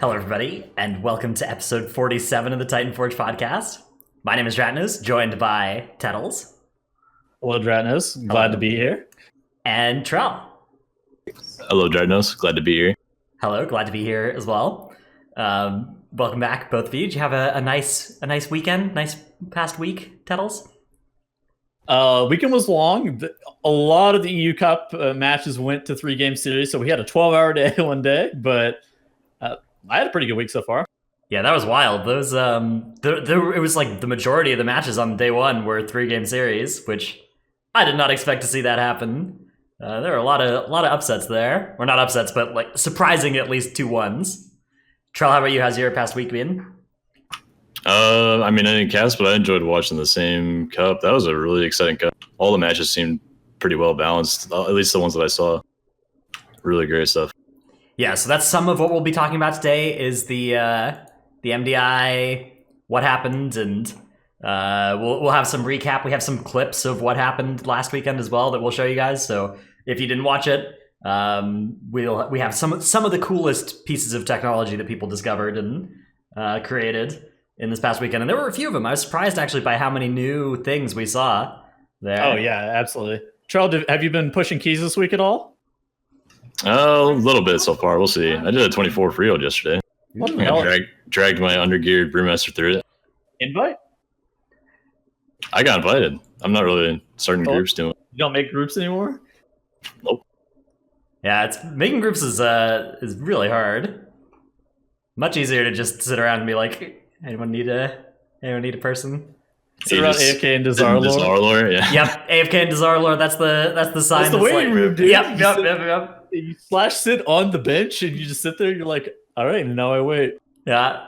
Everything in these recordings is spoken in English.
Hello, everybody, and welcome to episode 47 of the Titanforge podcast. My name is Dratnos, joined by Tettles. Hello, Dratnos. Glad to be here. And Trell. Hello, Dratnos. Glad to be here. Hello, glad to be here as well. Welcome back, both of you. Did you have a nice weekend? Nice past week, Tettles? Weekend was long. A lot of the EU Cup matches went to 3-game series, so we had a 12-hour day one day, but I had a pretty good week so far. Yeah, that was wild. Those it was like the majority of the matches on day one were 3-game series, which I did not expect to see that happen. There were a lot of upsets there. Or not upsets, but like surprising at least 2-1s. Trell, how about you? How's your past week been? I didn't cast, but I enjoyed watching the same cup. That was a really exciting cup. All the matches seemed pretty well balanced, at least the ones that I saw. Really great stuff. Yeah, so that's some of what we'll be talking about today is the MDI, what happened, and we'll have some recap. We have some clips of what happened last weekend as well that we'll show you guys. So if you didn't watch it, we have some of the coolest pieces of technology that people discovered and created in this past weekend. And there were a few of them. I was surprised actually by how many new things we saw there. Oh yeah, absolutely. Charles, have you been pushing keys this week at all? A little bit so far. We'll see. I did a 24 free hold yesterday. What the hell? Dragged my undergeared brewmaster through it. Invite? I got invited. I'm not really starting groups doing it. You don't make groups anymore? Nope. Yeah, it's making groups is really hard. Much easier to just sit around and be like, anyone need a person? Sit around AFK and Dazarlor. Yeah. Yep, AFK and Dazarlor. That's the sign. That's the waiting room, dude. Yep. You slash sit on the bench and you just sit there and you're like, all right, now I wait. Yeah.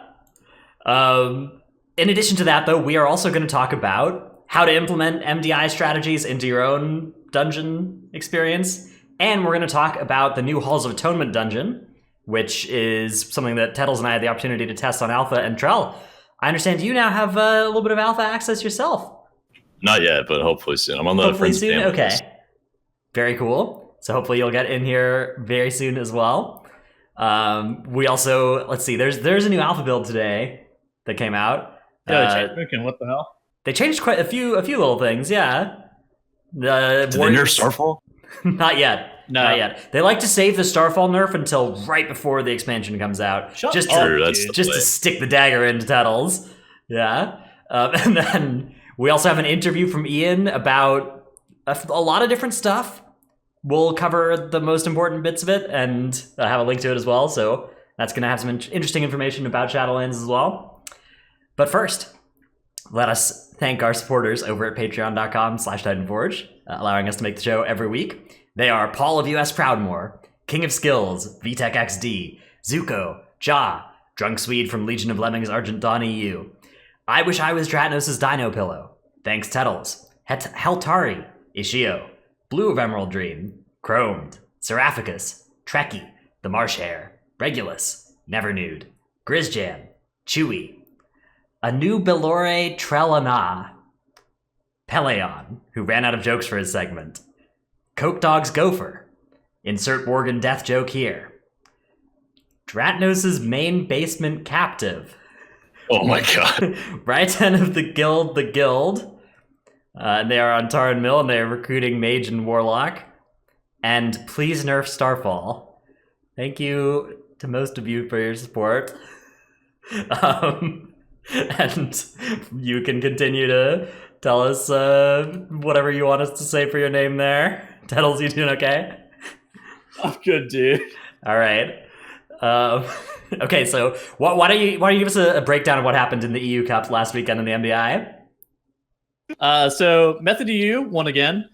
In addition to that, though, we are also going to talk about how to implement MDI strategies into your own dungeon experience. And we're going to talk about the new Halls of Atonement dungeon, which is something that Tettles and I had the opportunity to test on Alpha. And Trell, I understand you now have a little bit of Alpha access yourself. Not yet, but hopefully soon. I'm on the friends soon? family Okay. list. Very cool. So hopefully you'll get in here very soon as well. We also, let's see, there's a new Alpha build today that came out. Yeah, they changed what the hell? They changed quite a few little things, yeah. Did they nerf Starfall? Not yet. No. Not yet. They like to save the Starfall nerf until right before the expansion comes out. Just to stick the dagger into Tettles. Yeah. And then we also have an interview from Ian about a lot of different stuff. We'll cover the most important bits of it and have a link to it as well. So that's going to have some interesting information about Shadowlands as well. But first, let us thank our supporters over at patreon.com/Titanforge, allowing us to make the show every week. They are Paul of US Proudmoore, King of Skills, VTech XD, Zuko, Ja, Drunk Swede from Legion of Lemmings Argent Dawn EU. I Wish I Was Dratnos' Dino Pillow. Thanks Tettles, Heltari, Ishio, Blue of Emerald Dream, Chromed, Seraphicus, Trekkie, The Marsh Hare, Regulus, Never Nude, Grizzjam, Chewy, A New Belore Trelana, Peleon, who ran out of jokes for his segment, Coke Dog's Gopher, insert Worgen death joke here, Dratnos' main basement captive. Oh my god. Raiten of the Guild, and they are on Taran Mill, and they are recruiting Mage and Warlock. And please nerf Starfall. Thank you to most of you for your support. And you can continue to tell us whatever you want us to say for your name there. Tettles, you doing okay? I'm good, dude. All right. Okay, so why don't you give us a breakdown of what happened in the EU Cups last weekend in the MDI? So Method EU won again,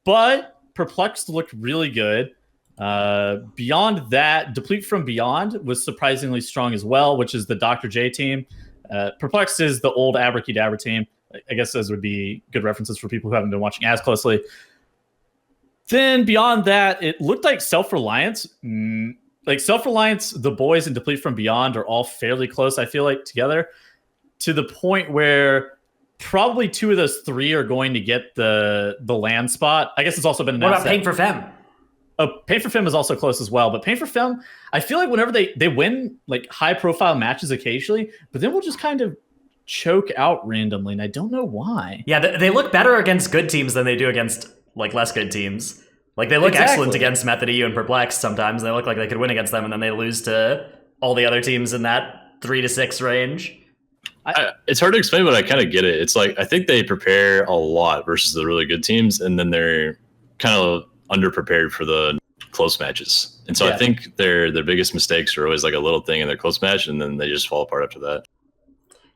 but Perplexed looked really good. Beyond that, Deplete from Beyond was surprisingly strong as well, which is the Dr. J team. Perplexed is the old Abracadabra team. I guess those would be good references for people who haven't been watching as closely. Then beyond that, it looked like Self-Reliance. Self-Reliance, the boys, and Deplete from Beyond are all fairly close, I feel like, together, to the point where probably 2 of those 3 are going to get the land spot. I guess it's also been announced. What about Paying for Femme? Pain for Femme is also close as well, but Pain for Femme, I feel like whenever they win like high profile matches occasionally, but then we'll just kind of choke out randomly, and I don't know why. Yeah, they look better against good teams than they do against like less good teams. Like they look excellent against Method EU and Perplexed sometimes. They look like they could win against them, and then they lose to all the other teams in that 3 to 6 range. It's hard to explain, but I kind of get it. It's like I think they prepare a lot versus the really good teams, and then they're kind of underprepared for the close matches. And so I think their biggest mistakes are always like a little thing in their close match, and then they just fall apart after that.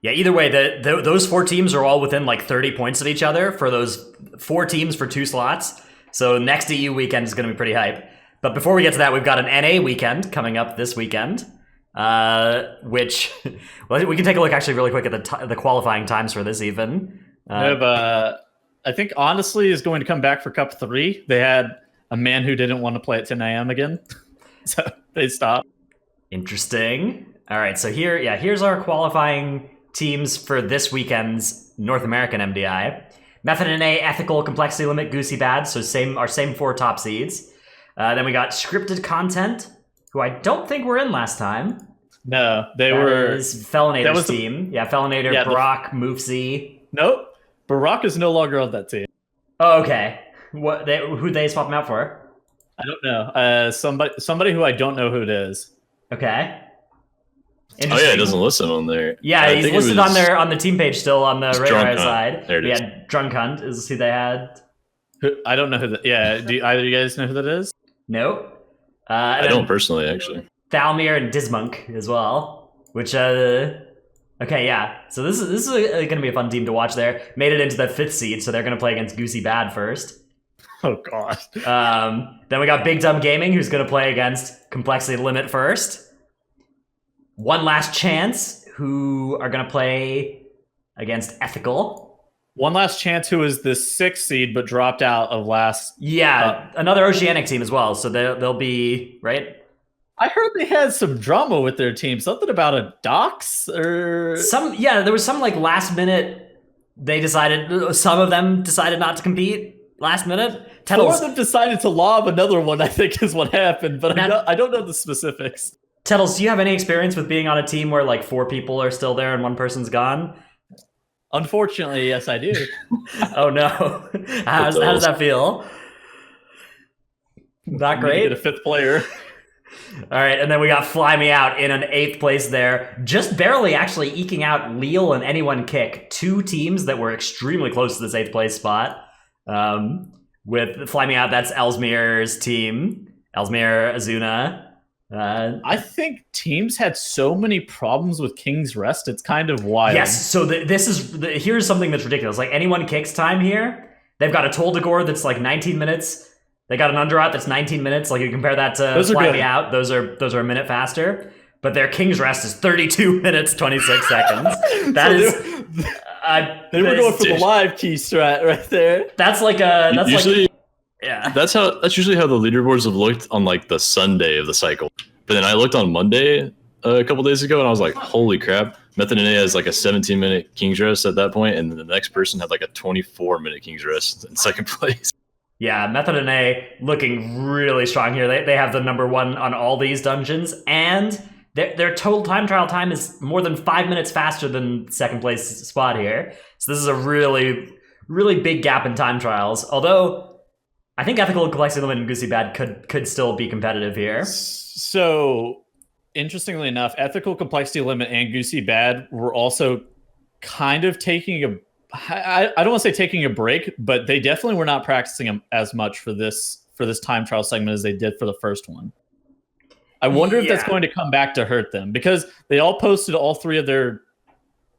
Yeah, either way, those 4 teams are all within like 30 points of each other for those 4 teams for 2 slots. So next EU weekend is going to be pretty hype. But before we get to that, we've got an NA weekend coming up this weekend, which well, we can take a look actually really quick at the qualifying times for this even. I think honestly is going to come back for Cup 3. They had a man who didn't want to play at 10 a.m. again, so they stopped. Interesting. All right, so here's our qualifying teams for this weekend's North American MDI. Method NA, Ethical, Complexity Limit, Goosey Bad, so our same 4 top seeds. Then we got Scripted Content, who I don't think were in last time. No, they were. Is Felinator's team. Felinator, Brock, Moofsy. Nope. Barack is no longer on that team. Oh, okay. Who'd they swap him out for? I don't know. Somebody who I don't know who it is. Okay. Oh yeah, it doesn't list him on there. Yeah, he's listed on the team page still on the radar side. There it is. Yeah, Drunk Hunt is who they had. I don't know who that. Yeah, do either of you guys know who that is? Nope. I don't personally actually. Thalmir and Dismonk as well, which okay, yeah. So this is going to be a fun team to watch there. Made it into the 5th seed, so they're going to play against Goosey Bad first. Oh, God. Then we got Big Dumb Gaming, who's going to play against Complexity Limit first. One Last Chance, who are going to play against Ethical. One Last Chance, who is the 6th seed, but dropped out of last... Yeah, another Oceanic team as well, so they'll be... Right? I heard they had some drama with their team. Something about a dox or there was some like last minute. Some of them decided not to compete last minute. Four of them decided to lob another one, I think is what happened, but I don't know the specifics. Tettles, do you have any experience with being on a team where like 4 people are still there and 1 person's gone? Unfortunately, yes, I do. Oh no. How does that feel? Not great. Get a 5th player. All right, and then we got Fly Me Out in an 8th place there, just barely actually eking out Leal and Anyone Kick, 2 teams that were extremely close to this 8th place spot. With Fly Me Out, that's Ellesmere's team, Ellesmere, Azuna. I think teams had so many problems with King's Rest, it's kind of wild. Yes, so here's something that's ridiculous. Like Anyone Kick's time here, they've got a Toldagor that's like 19 minutes. They got an Underout that's 19 minutes. Like you compare that to Fly Me Out, those are a minute faster. But their King's Rest is 32 minutes 26 seconds. They were going for the live key strat right there. That's like that's usually how the leaderboards have looked on like the Sunday of the cycle. But then I looked on Monday a couple days ago and I was like, holy crap! Method NA has like a 17-minute King's Rest at that point, and then the next person had like a 24-minute King's Rest in 2nd place. Yeah, Method NA looking really strong here. They have the number 1 on all these dungeons, and their total time trial time is more than 5 minutes faster than 2nd place spot here. So this is a really, really big gap in time trials. Although I think Ethical, Complexity Limit, and Goosey Bad could still be competitive here. So interestingly enough, Ethical, Complexity Limit, and Goosey Bad were also kind of taking I don't want to say taking a break, but they definitely were not practicing as much for this time trial segment as they did for the first one. I wonder if that's going to come back to hurt them, because they all posted all 3 of their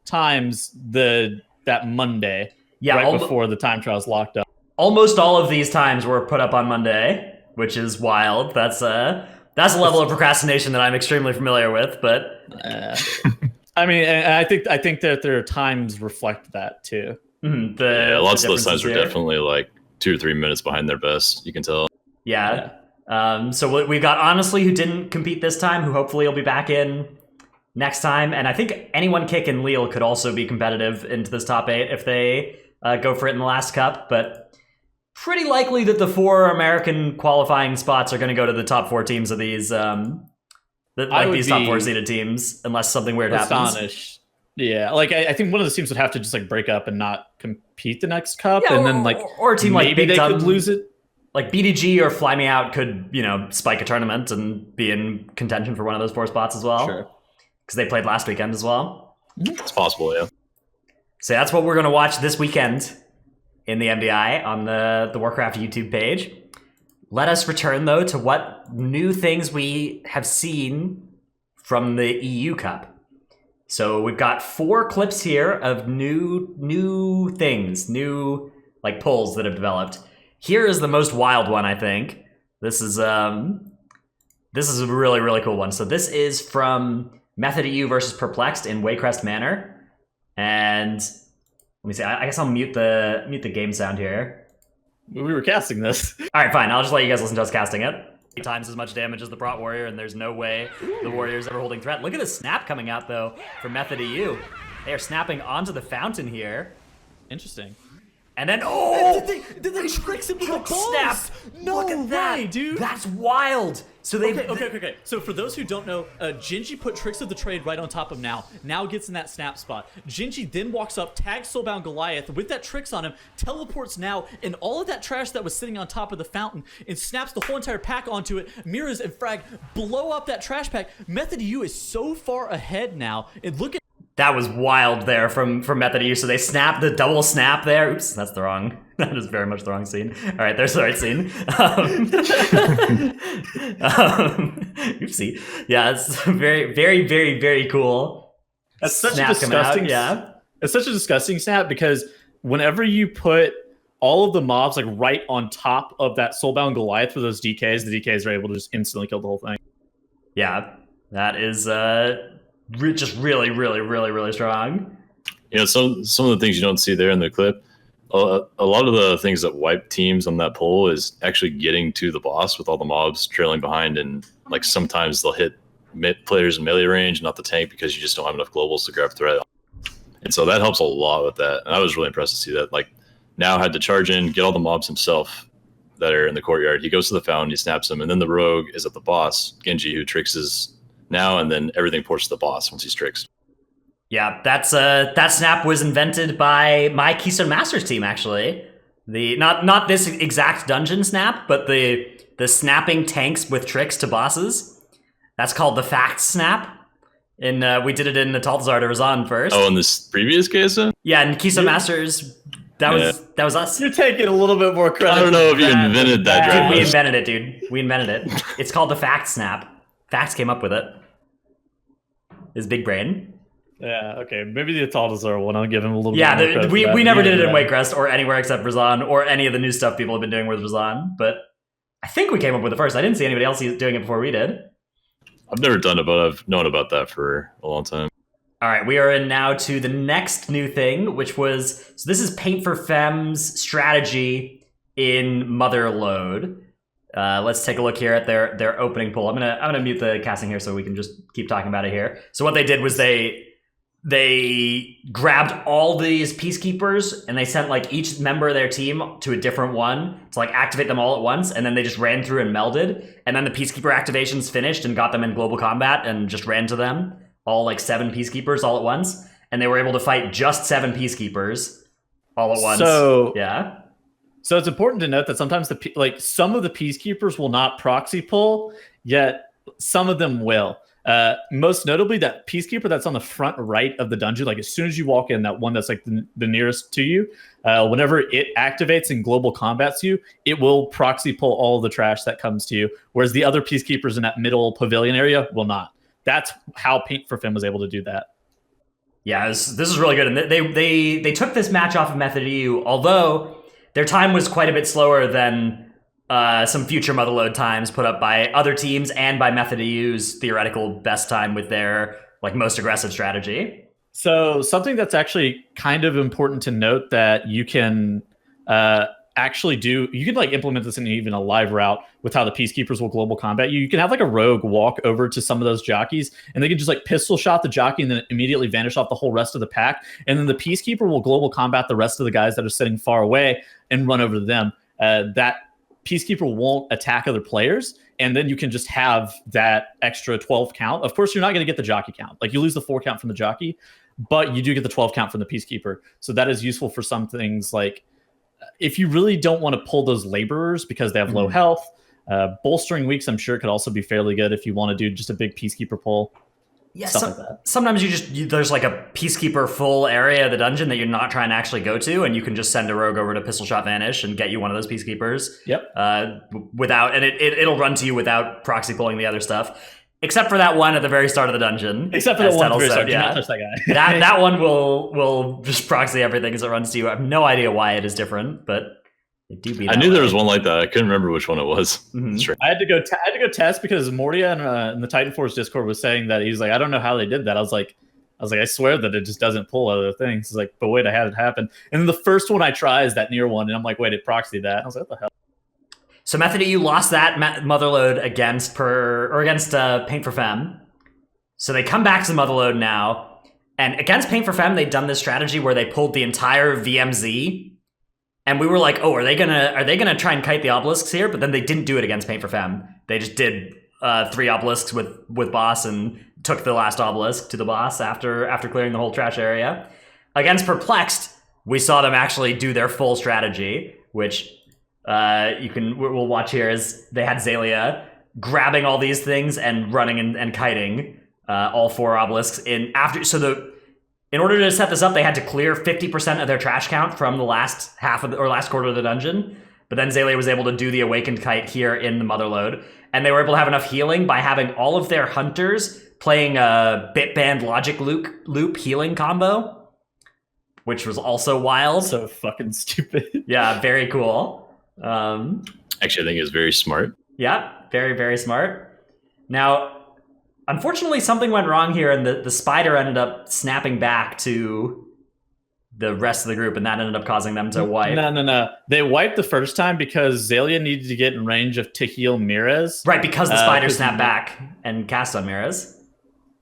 times that Monday, before the time trials locked up. Almost all of these times were put up on Monday, which is wild. That's a level of procrastination that I'm extremely familiar with, but I mean, and I think that their times reflect that too. Mm-hmm. Lots of those times were definitely like 2 or 3 minutes behind their best. You can tell. Yeah. So we've got Honestly, who didn't compete this time, who hopefully will be back in next time, and I think Anyone Kick and Leal could also be competitive into this top 8 if they go for it in the last cup. But pretty likely that the 4 American qualifying spots are going to go to the top 4 teams of these these top 4 seeded teams, unless something weird happens. Astonished. Yeah, like I think one of the teams would have to just like break up and not compete the next cup, Yeah, and then like or a team like maybe Big they Ton, could lose it. like BDG or Fly Me Out could, spike a tournament and be in contention for one of those 4 spots as well. Sure. Because they played last weekend as well. It's possible, yeah. So that's what we're going to watch this weekend in the MDI on the Warcraft YouTube page. Let us return, though, to what new things we have seen from the EU Cup. So we've got 4 clips here of new things, new like polls that have developed. Here is the most wild one, I think. This is a really, really cool one. So this is from Method EU versus Perplexed in Waycrest Manor. And let me see. I guess I'll mute the game sound here. We were casting this. All right, fine. I'll just let you guys listen to us casting it. 8 times as much damage as the Prot Warrior, and there's no way the Warrior's ever holding threat. Look at the snap coming out, though, from Method EU. They are snapping onto the fountain here. Interesting. And then, Did they tricks him with the balls? snap! No Look at that, way, dude. That's wild. So they Okay. So for those who don't know, Gingy put Tricks of the Trade right on top of Now. Now gets in that snap spot. Gingy then walks up, tags Soulbound Goliath with that Tricks on him, teleports Now, and all of that trash that was sitting on top of the fountain, and snaps the whole entire pack onto it. Mirrors and Frag blow up that trash pack. Method U is so far ahead now. And look at That was wild there from Method EU. So they snapped the double snap there. Oops, that's the wrong. That is very much the wrong scene. All right, there's the right scene. Oopsie. Yeah, it's very, very, very, very cool. That's such Snap a disgusting. yeah, It's such a disgusting snap because whenever you put all of the mobs like right on top of that Soulbound Goliath for those DKs, the DKs are able to just instantly kill the whole thing. yeah, that is just really, really, really, really strong. Some of the things you don't see there in the clip, a lot of the things that wipe teams on that pole is actually getting to the boss with all the mobs trailing behind, and like sometimes they'll hit players in melee range, not the tank, because you just don't have enough globals to grab threat. And so that helps a lot with that. And I was really impressed to see that. Like Now had to charge in, get all the mobs himself that are in the courtyard. He goes to the fountain, he snaps them, and then the rogue is at the boss, Genji, who tricks his Now, and then everything ports to the boss once he's tricked. Yeah, that snap was invented by my Keystone Masters team, actually. Not this exact dungeon snap, but the snapping tanks with tricks to bosses. That's called the fact snap. And we did it in the Taltzar to Razan first. Oh, in this previous case then? Yeah, and Keystone Masters, that was us. You're taking a little bit more credit. I don't know if you invented that. Dude, we invented it, dude. We invented it. It's called the fact snap. Facts came up with it. His big brain. Yeah, okay. Maybe the Taltzar one. I'll give him a little bit more credit. We never did it in Waycrest or anywhere except Razan or any of the new stuff people have been doing with Razan. But I think we came up with it first. I didn't see anybody else doing it before we did. I've never done it, but I've known about that for a long time. All right, we are in now to the next new thing, which was, so this is Paint for Femmes strategy in Motherlode. Let's take a look here at their opening poll. I'm gonna mute the casting here so we can just keep talking about it here. So what they did was they grabbed all these peacekeepers and they sent like each member of their team to a different one to like activate them all at once, and then they just ran through and melded, and then the peacekeeper activations finished and got them in global combat and just ran to them, all like 7 peacekeepers all at once, and they were able to fight just 7 peacekeepers all at once. So yeah. So it's important to note that sometimes some of the peacekeepers will not proxy pull, yet some of them will. Most notably, that peacekeeper that's on the front right of the dungeon, like as soon as you walk in, that one that's like the nearest to you, whenever it activates and global combats you, it will proxy pull all the trash that comes to you, whereas the other peacekeepers in that middle pavilion area will not. That's how Paint for Femme was able to do that. Yeah, this is really good, and they took this match off of Method EU, although their time was quite a bit slower than some future Motherlode times put up by other teams and by Method EU's theoretical best time with their like most aggressive strategy. So something that's actually kind of important to note that you can actually do, you can like implement this in even a live route with how the peacekeepers will global combat you. You can have like a rogue walk over to some of those jockeys and they can just like pistol shot the jockey and then immediately vanish off the whole rest of the pack. And then the peacekeeper will global combat the rest of the guys that are sitting far away and run over to them. that Peacekeeper won't attack other players, and then you can just have that extra 12 count. Of course, you're not going to get the jockey count. Like, you lose the 4 count from the jockey, but you do get the 12 count from the Peacekeeper. So that is useful for some things, like if you really don't want to pull those laborers because they have low health. Bolstering weeks, I'm sure, could also be fairly good if you want to do just a big Peacekeeper pull. Yeah, Stuff like that. Sometimes there's like a Peacekeeper full area of the dungeon that you're not trying to actually go to, and you can just send a rogue over to Pistol Shot Vanish and get you one of those Peacekeepers. Yep. It'll run to you without proxy pulling the other stuff, except for that one at the very start of the dungeon. Except for the one at the very start. Do not touch that guy. that one will just proxy everything as it runs to you. I have no idea why it is different, but it do be. I knew there was one like that. I couldn't remember which one it was. Mm-hmm. I had to go test because Mordia in the Titanforge Discord was saying that he's like, I don't know how they did that. I was like, I swear that it just doesn't pull other things. He's like, but wait, I had it happen. And then the first one I try is that near one, and I'm like, wait, it proxied that. I was like, what the hell? So Method, you lost that Motherload against Paint for Femme. So they come back to the Motherload now, and against Paint for Femme, they'd done this strategy where they pulled the entire VMZ. And we were like, oh, are they gonna try and kite the obelisks here? But then they didn't do it against Paint for Femme. They just did 3 obelisks with boss and took the last obelisk to the boss after clearing the whole trash area. Against Perplexed, we saw them actually do their full strategy, which we'll watch here as they had Zalia grabbing all these things and running and kiting all 4 obelisks in after. In order to set this up, they had to clear 50% of their trash count from the last last quarter of the dungeon. But then Zalia was able to do the Awakened Kite here in the Motherload. And they were able to have enough healing by having all of their hunters playing a Bitband Logic Loop healing combo, which was also wild. So fucking stupid. Yeah, very cool. Actually, I think it's very smart. Yeah, very, very smart. Now, unfortunately, something went wrong here, and the spider ended up snapping back to the rest of the group, and that ended up causing them to wipe. No. They wiped the first time because Zalia needed to get in range to heal Mirez. Right, because the spider snapped back and cast on Mirez.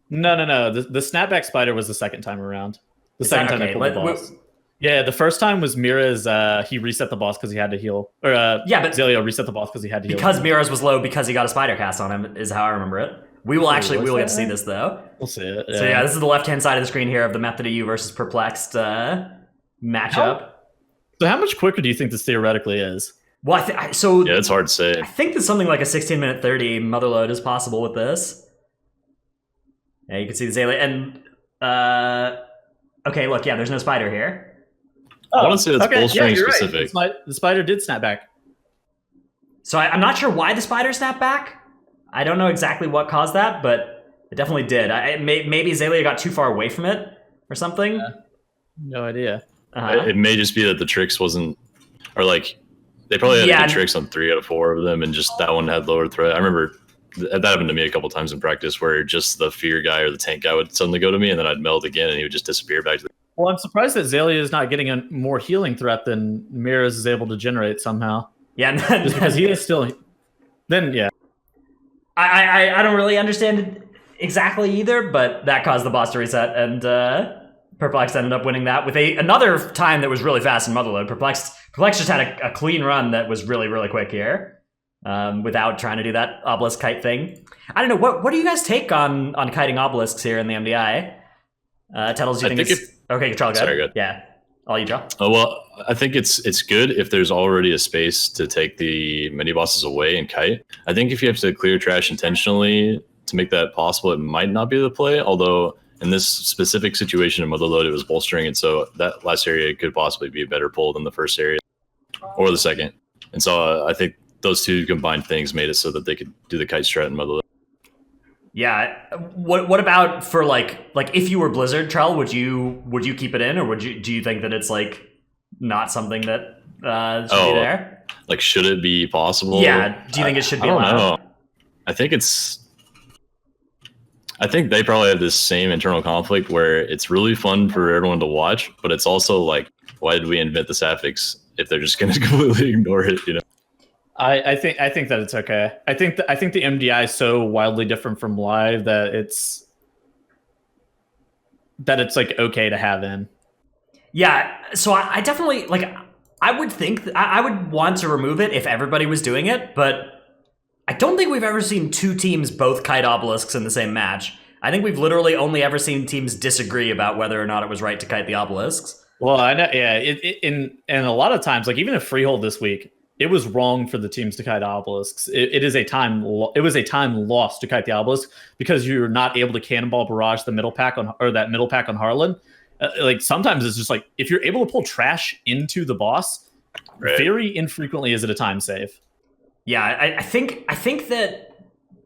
No. The snapback spider was the second time around. The second time they pulled the boss. Yeah, the first time was Mirez. He reset the boss because he had to heal. But Zalia reset the boss because he had to heal. Because Mirez was low because he got a spider cast on him, is how I remember it. We will get to see this, though. We'll see it. Yeah. So yeah, this is the left-hand side of the screen here of the Method of You versus Perplexed matchup. So how much quicker do you think this theoretically is? Well, yeah, it's hard to say. I think that something like a 16-minute 30 Motherload is possible with this. Yeah, you can see the Zalia. And, okay, look, yeah, there's no spider here. I want to say that's bolstering specific. Right. The spider did snap back. So I'm not sure why the spider snapped back. I don't know exactly what caused that, but it definitely did. Maybe Zalia got too far away from it or something. No idea. It may just be that the tricks wasn't, or like they probably had good tricks on 3 out of 4 of them, and just that one had lower threat. I remember that happened to me a couple times in practice, where just the fear guy or the tank guy would suddenly go to me, and then I'd meld again, and he would just disappear back to the. Well, I'm surprised that Zalia is not getting a more healing threat than Mirez is able to generate somehow. Yeah, just because he is still. Then yeah. I don't really understand it exactly either, but that caused the boss to reset, and Perplexed ended up winning that with another time that was really fast in Motherload. Perplexed just had a clean run that was really, really quick here, without trying to do that obelisk kite thing. I don't know, what do you guys take on kiting obelisks here in the MDI? Tettles, do you think it's... Okay, Charles, go ahead. Sorry, good. Yeah, all you draw. Oh, well, I think it's good if there's already a space to take the mini bosses away and kite. I think if you have to clear trash intentionally to make that possible, it might not be the play. Although in this specific situation in Motherload, it was bolstering, and so that last area could possibly be a better pull than the first area or the second. And so I think those two combined things made it so that they could do the kite strat in Motherload. Yeah. What about for like if you were Blizzard, Trell, would you keep it in, or do you think that it's like not something that should be there? Like, should it be possible? Yeah. Do you think it should be allowed? I don't know. I think they probably have this same internal conflict where it's really fun for everyone to watch, but it's also like, why did we invent the Sapphics if they're just going to completely ignore it? You know. I think that it's okay. I think the MDI is so wildly different from live that it's like okay to have in. Yeah, so I definitely like. I would think I would want to remove it if everybody was doing it, but I don't think we've ever seen two teams both kite obelisks in the same match. I think we've literally only ever seen teams disagree about whether or not it was right to kite the obelisks. Well, I know, yeah. And a lot of times, like even in Freehold this week, it was wrong for the teams to kite obelisks. It was a time lost to kite the obelisk because you're not able to cannonball barrage the middle pack that middle pack on Harlan. Like sometimes it's just like if you're able to pull trash into the boss, very infrequently is it a time save. Yeah, I think that,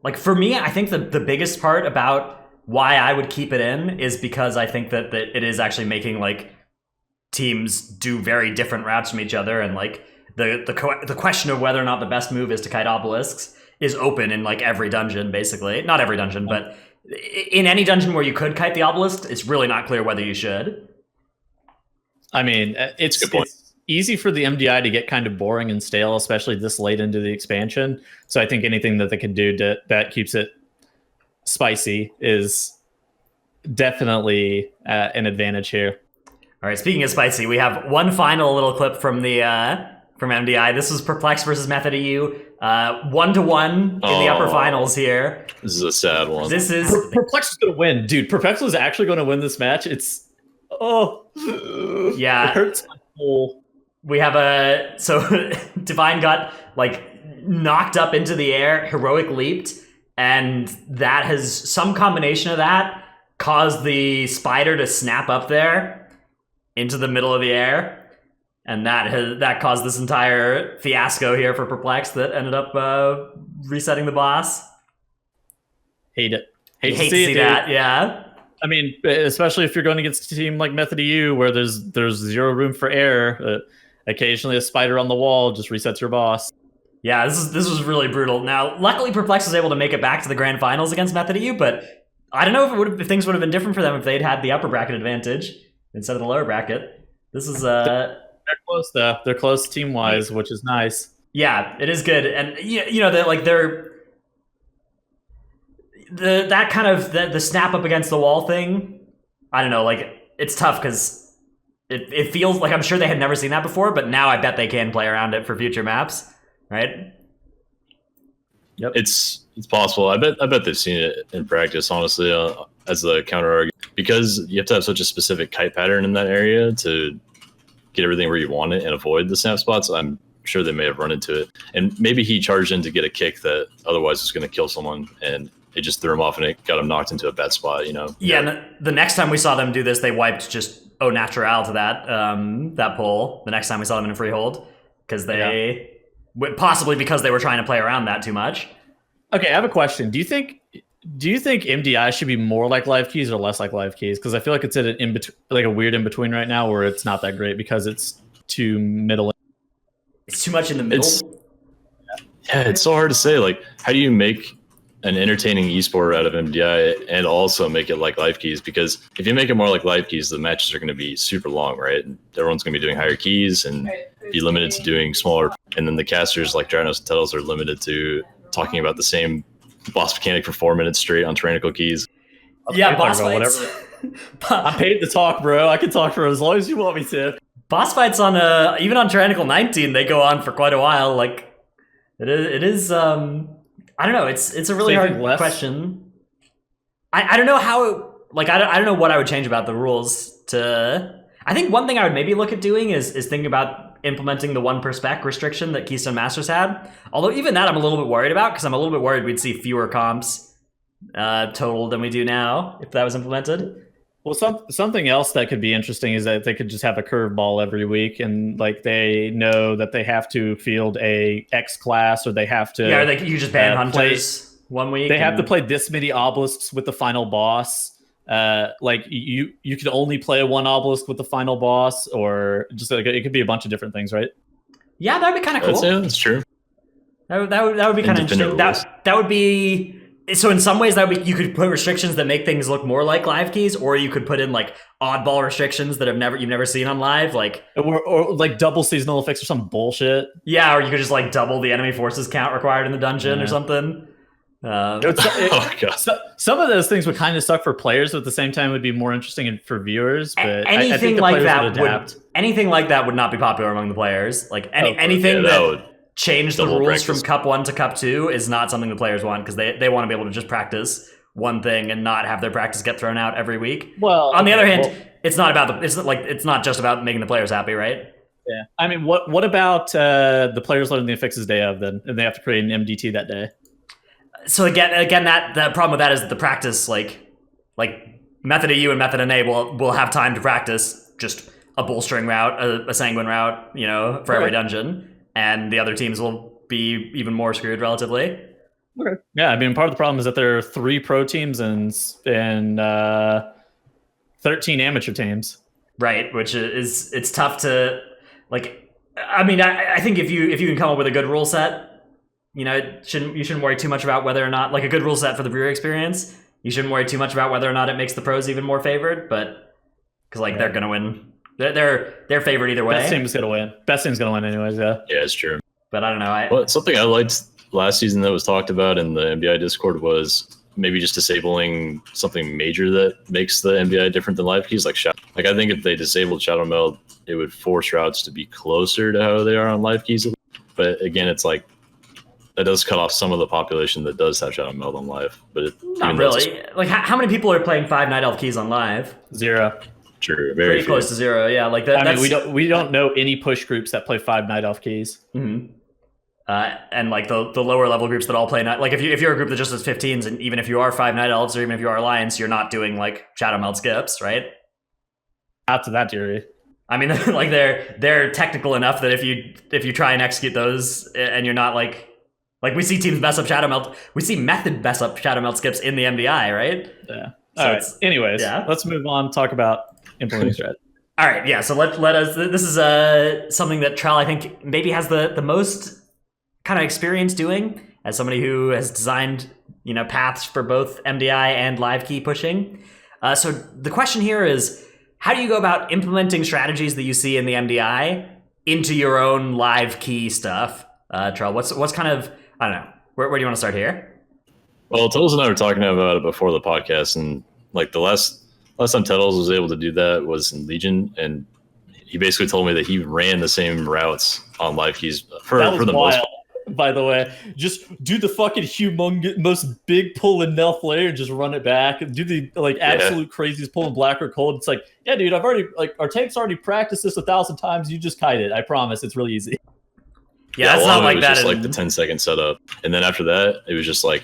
like, for me, I think the biggest part about why I would keep it in is because I think that it is actually making like teams do very different routes from each other, and like the question of whether or not the best move is to kite obelisks is open in like every dungeon, basically. Not every dungeon, but in any dungeon where you could kite the obelisk, it's really not clear whether you should. I mean, it's easy for the MDI to get kind of boring and stale, especially this late into the expansion. So I think anything that they can do that keeps it spicy is definitely an advantage here. All right, speaking of spicy, we have one final little clip from the from MDI. This is Perplex versus Method EU, 1-1 in the upper finals here. This is a sad one. This is Perplex is going to win, dude. Perplex is actually going to win this match. It hurts my soul. We have Divine got like knocked up into the air, heroic leaped, and that has some combination of that caused the spider to snap up there into the middle of the air. And that caused this entire fiasco here for Perplex that ended up resetting the boss. Hate it. Hate to see that, yeah. I mean, especially if you're going against a team like Method EU where there's zero room for error. Occasionally a spider on the wall just resets your boss. Yeah, this was really brutal. Now, luckily Perplex was able to make it back to the grand finals against Method EU, but I don't know if things would have been different for them if they'd had the upper bracket advantage instead of the lower bracket. This is They're close though. They're close team wise, which is nice. Yeah, it is good, and that kind of the snap up against the wall thing. I don't know, like it's tough because it feels like I'm sure they had never seen that before, but now I bet they can play around it for future maps, right? Yep, it's possible. I bet they've seen it in practice, honestly, as the counter argument, because you have to have such a specific kite pattern in that area to get everything where you want it and avoid the snap spots. I'm sure they may have run into it, and maybe he charged in to get a kick that otherwise was going to kill someone, and it just threw him off and it got him knocked into a bad spot. Yeah. And the next time we saw them do this, they wiped just au natural to that pull. The next time we saw them in Freehold, because possibly because they were trying to play around that too much. Okay, I have a question. Do you think MDI should be more like live keys or less like live keys? Because I feel like it's at an a weird in between right now where it's not that great because it's too middle. It's too much in the middle. It's so hard to say. Like, how do you make an entertaining esport out of MDI and also make it like live keys? Because if you make it more like live keys, the matches are going to be super long, right? And everyone's going to be doing higher keys and be limited to doing smaller. And then the casters like Gyros and Tettles are limited to talking about the same boss mechanic for 4 minutes straight on tyrannical keys. Yeah, boss fights. I'm paid to talk, bro. I can talk for as long as you want me to. Boss fights on even on Tyrannical 19, they go on for quite a while. Like it is I don't know. It's a really hard question. I don't know how. I don't know what I would change about the rules. I think one thing I would maybe look at doing is thinking about implementing the 1 per spec restriction that Keystone Masters had. Although even that I'm a little bit worried about because I'm a little bit worried we'd see fewer comps total than we do now if that was implemented. Well, something else that could be interesting is that they could just have a curveball every week, and like they know that they have to field a X class, or they have to. Yeah, you just ban hunters 1 week. They have to play this many obelisks with the final boss. Like you could only play 1 obelisk with the final boss, or just like it could be a bunch of different things, right? Yeah, that'd be kind of cool. That's true. That would be kind of interesting. That would be. So in some ways, you could put restrictions that make things look more like live keys, or you could put in like oddball restrictions that you've never seen on live, like or like double seasonal effects or some bullshit. Yeah, or you could just like double the enemy forces count required in the dungeon or something. Oh god. Some of those things would kind of suck for players, but at the same time would be more interesting for viewers. But I think the players would adapt. Anything like that would not be popular among the players. Like anything that changed the rules from Cup 1 to Cup 2 is not something the players want, because they want to be able to just practice one thing and not have their practice get thrown out every week. Well, on the other hand, it's not just about making the players happy, right? Yeah. I mean, what about the players learning the affixes day of then, and they have to create an MDT that day? So again, that the problem with that is that the practice, like Method EU and Method NA will have time to practice just a bolstering route, a sanguine route, for every dungeon, and the other teams will be even more screwed relatively. Okay. Yeah, I mean, part of the problem is that there are 3 pro teams and 13 amateur teams. Right, which is it's tough to I mean, I think if you can come up with a good rule set, you shouldn't worry too much about whether or not, like, a good rule set for the viewer experience. You shouldn't worry too much about whether or not it makes the pros even more favored, but because they're gonna win, they're favored either way. Best team's gonna win. Best team's gonna win anyways. Yeah. Yeah, it's true. But I don't know. Well, something I liked last season that was talked about in the MDI Discord was maybe just disabling something major that makes the MDI different than live keys, like shadow. Like, I think if they disabled shadow meld, it would force routes to be closer to how they are on live keys. But again, it's like that does cut off some of the population that does have shadow meld on live. But not really. Like, how many people are playing 5 Night Elf keys on live? 0. True, pretty close to 0. Yeah, like that. I mean, we don't know any push groups that play 5 Night Elf keys. Mm-hmm. And like the lower level groups that all play night, like if you're a group that just has 15s, and even if you are 5 Night Elves, or even if you are Alliance, you're not doing like shadow meld skips, right? Not to that degree. I mean, like they're technical enough that if you try and execute those, and you're not like we see teams mess up shadow meld, we see Method mess up shadow meld skips in the MDI, right? Yeah. So all right. Anyways, let's move on. Talk about implementing strat. All right. Yeah. So let us. This is something that Trell, I think, maybe has the most kind of experience doing, as somebody who has designed paths for both MDI and live key pushing. So the question here is, how do you go about implementing strategies that you see in the MDI into your own live key stuff? Trell, what's kind of, I don't know, where do you want to start here? Well, Tuttles and I were talking about it before the podcast, and like the last time Tuttles was able to do that was in Legion, and he basically told me that he ran the same routes on live keys for the most part. By the way, just do the fucking humongous, most big pull in Nelf layer and just run it back. Do the absolute craziest pull in Black or Cold. It's like, yeah, dude, I've already our tank's already practiced this 1,000 times. You just kite it. I promise, it's really easy. Yeah, it's not like that. Just like the 10-second setup, and then after that, it was just like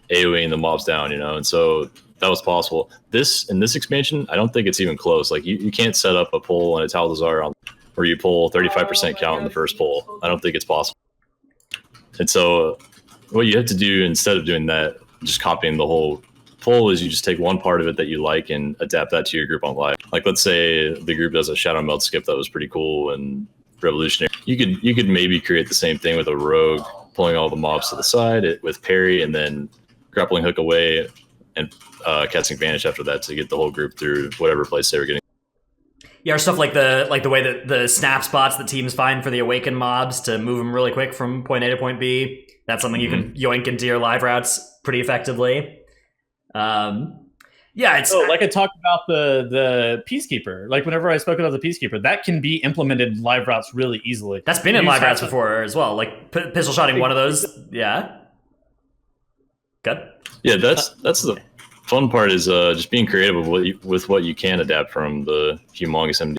AoEing the mobs down, and so that was possible. In this expansion, I don't think it's even close. Like you can't set up a pull in a Tal'Dazar where you pull 35% count in the first pull. I don't think it's possible. And so what you have to do instead of doing that, just copying the whole pull, is you just take one part of it that you like and adapt that to your group on live. Like, let's say the group does a shadow meld skip that was pretty cool and revolutionary. You could maybe create the same thing with a rogue, pulling all the mobs to the side with parry, and then grappling hook away and casting vanish after that to get the whole group through whatever place they were getting. Yeah, or stuff like the way that the snap spots that teams find for the awakened mobs to move them really quick from point A to point B. That's something you can yoink into your live routes pretty effectively. It's like I talked about the Peacekeeper. Like whenever I spoke about the Peacekeeper, that can be implemented in live routes really easily. That's been in live routes before as well. Like pistol shotting one of those. Yeah. Good. Yeah, that's the fun part, is just being creative with what you can adapt from the humongous MD.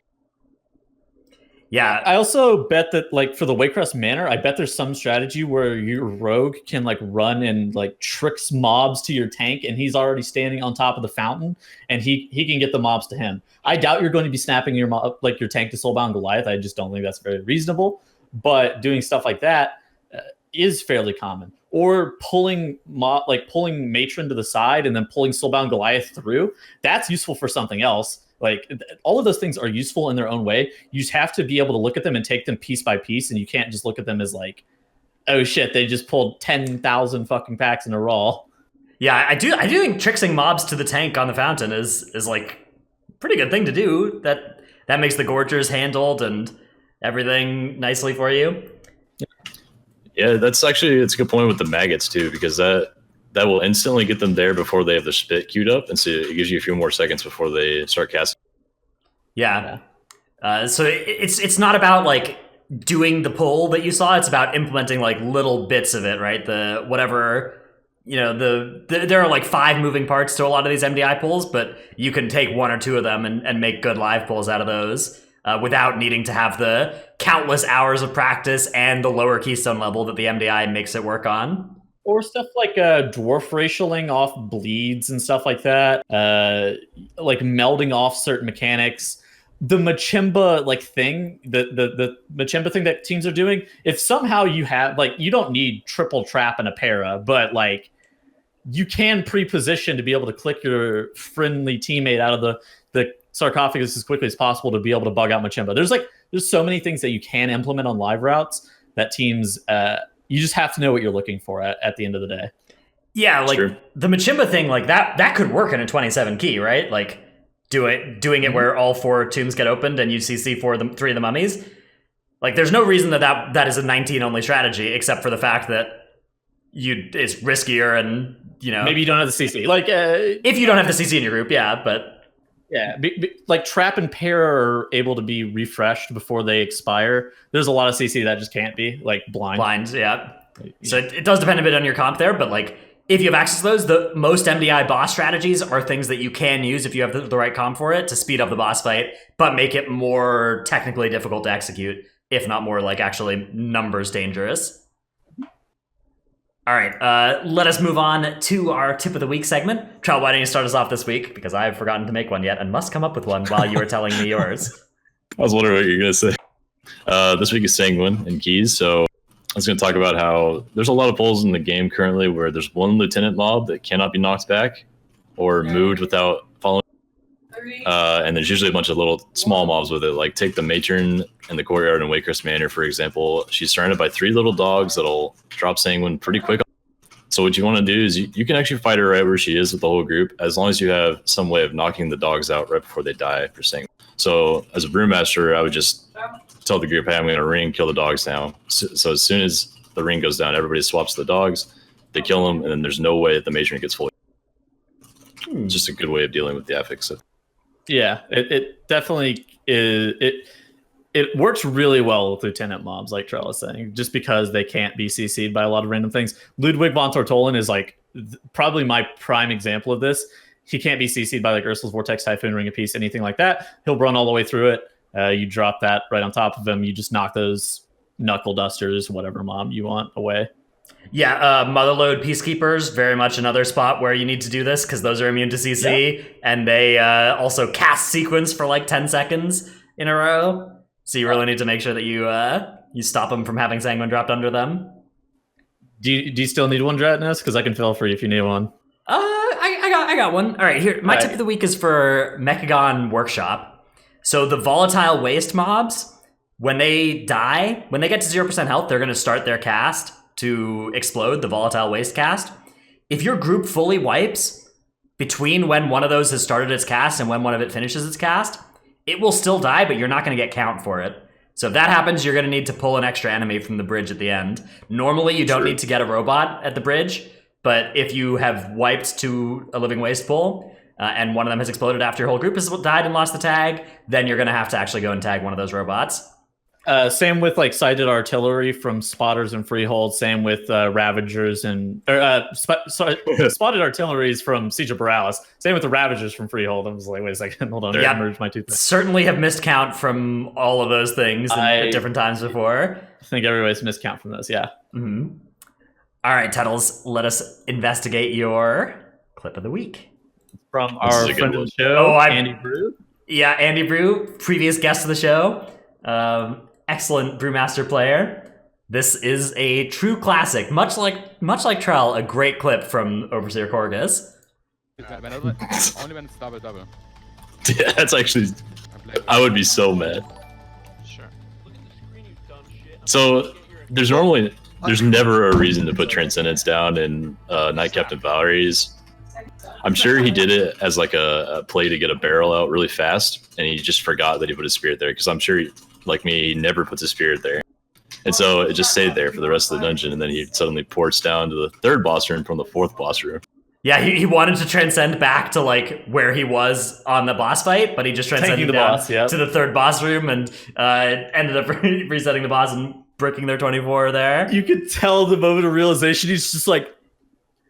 Yeah, I also bet that, like, for the Waycrest Manor, I bet there's some strategy where your rogue can like run and like tricks mobs to your tank, and he's already standing on top of the fountain, and he can get the mobs to him. I doubt you're going to be snapping your your tank to Soulbound Goliath. I just don't think that's very reasonable. But doing stuff like that is fairly common. Or pulling Matron to the side and then pulling Soulbound Goliath through. That's useful for something else. Like, all of those things are useful in their own way. You just have to be able to look at them and take them piece by piece, and you can't just look at them as like, oh shit, they just pulled 10,000 fucking packs in a row. Yeah, I do think tricksing mobs to the tank on the fountain is like a pretty good thing to do. That makes the Gorgers handled and everything nicely for you. Yeah, it's a good point with the maggots too, because that that will instantly get them there before they have their spit queued up, and so it gives you a few more seconds before they start casting. Yeah. So it's not about like doing the pull that you saw. It's about implementing like little bits of it, right? The whatever, you know, there are like 5 moving parts to a lot of these MDI pulls, but you can take 1 or 2 of them and make good live pulls out of those without needing to have the countless hours of practice and the lower keystone level that the MDI makes it work on. Or stuff like dwarf racialing off bleeds and stuff like that, like melding off certain mechanics. The Machimba like thing, the Machimba thing that teams are doing, if somehow you have like, you don't need triple trap and a para, but like you can pre-position to be able to click your friendly teammate out of the sarcophagus as quickly as possible to be able to bug out Machimba. There's so many things that you can implement on live routes that teams you just have to know what you're looking for at the end of the day. Yeah, like the Machimba thing, like that could work in a 27 key, right? Like doing it where all 4 tombs get opened and you CC 3 of the mummies. Like there's no reason that is a 19 only strategy, except for the fact that it's riskier and, you know, maybe you don't have the CC. Like if you don't have the CC in your group, yeah, but yeah, like trap and pair are able to be refreshed before they expire. There's a lot of CC that just can't be, like blind. Yeah. So it does depend a bit on your comp there, but like if you have access to those, the most MDI boss strategies are things that you can use if you have the right comp for it to speed up the boss fight, but make it more technically difficult to execute, if not more like actually numbers dangerous. All right, let us move on to our tip of the week segment. Trell, why don't you start us off this week? Because I've forgotten to make one yet and must come up with one while you were telling me yours. I was wondering what you were going to say. This week is Sanguine and Keys, so I was going to talk about how there's a lot of pulls in the game currently where there's one lieutenant mob that cannot be knocked back or moved without following. And there's usually a bunch of little small mobs with it, like take the matron in the courtyard in Waycrest Manor, for example. She's surrounded by 3 little dogs that'll drop Sanguine pretty quick. So what you want to do is you can actually fight her right where she is with the whole group, as long as you have some way of knocking the dogs out right before they die for Sanguine. So as a brewmaster, I would just tell the group, hey, I'm going to ring, kill the dogs now. So as soon as the ring goes down, everybody swaps the dogs, they kill them, and then there's no way that the matron gets fully. It's just a good way of dealing with the affix. Yeah, it definitely is. It works really well with lieutenant mobs, like Trell was saying, just because they can't be CC'd by a lot of random things. Ludwig von Tortolan is like probably my prime example of this. He can't be CC'd by like Ursula's Vortex, Typhoon, Ring of Peace, anything like that. He'll run all the way through it. You drop that right on top of him. You just knock those knuckle dusters, whatever mob you want, away. Yeah, Motherlode Peacekeepers, very much another spot where you need to do this because those are immune to CC, and they also cast sequence for like 10 seconds in a row. So you really need to make sure that you stop them from having Sanguine dropped under them. Do you still need one, Dratness? Because I can fill for you if you need one. I got one. All right, here. My tip of the week is for Mechagon Workshop. So the volatile waste mobs, when they die, when they get to 0% health, they're going to start their cast to explode, the volatile waste cast. If your group fully wipes between when one of those has started its cast and when one of it finishes its cast, it will still die, but you're not going to get count for it. So if that happens, you're going to need to pull an extra enemy from the bridge at the end. Normally, you don't need to get a robot at the bridge, but if you have wiped to a living waste pull, and one of them has exploded after your whole group has died and lost the tag, then you're going to have to actually go and tag one of those robots. Same with like sighted artillery from spotters and freehold. Same with Ravagers and spotted artilleries from Siege of Borealis. Same with the Ravagers from freehold. I was like, wait a second, hold on. Yeah, merge my two things. Certainly have missed count from all of those things at different times before. I think everybody's missed count from those. Yeah. Mm-hmm. All right, Tuttles, let us investigate your clip of the week from our friend of the show, Andy Brew. Yeah, Andy Brew, previous guest of the show. Excellent Brewmaster player. This is a true classic, much like Trell, a great clip from Overseer Corgus. Only when it's double. Yeah, that's actually, I would be so mad. Sure. So there's never a reason to put Transcendence down in Knight Captain Valerie's. I'm sure he did it as like a play to get a barrel out really fast, and he just forgot that he put his spirit there, because I'm sure like me, he never puts his spirit there. And so it just stayed there for the rest of the dungeon, and then he suddenly ports down to the third boss room from the fourth boss room. Yeah, he wanted to transcend back to like where he was on the boss fight, but he just transcended down to the third boss room and ended up resetting the boss and bricking their 24 there. You could tell the moment of realization. He's just like,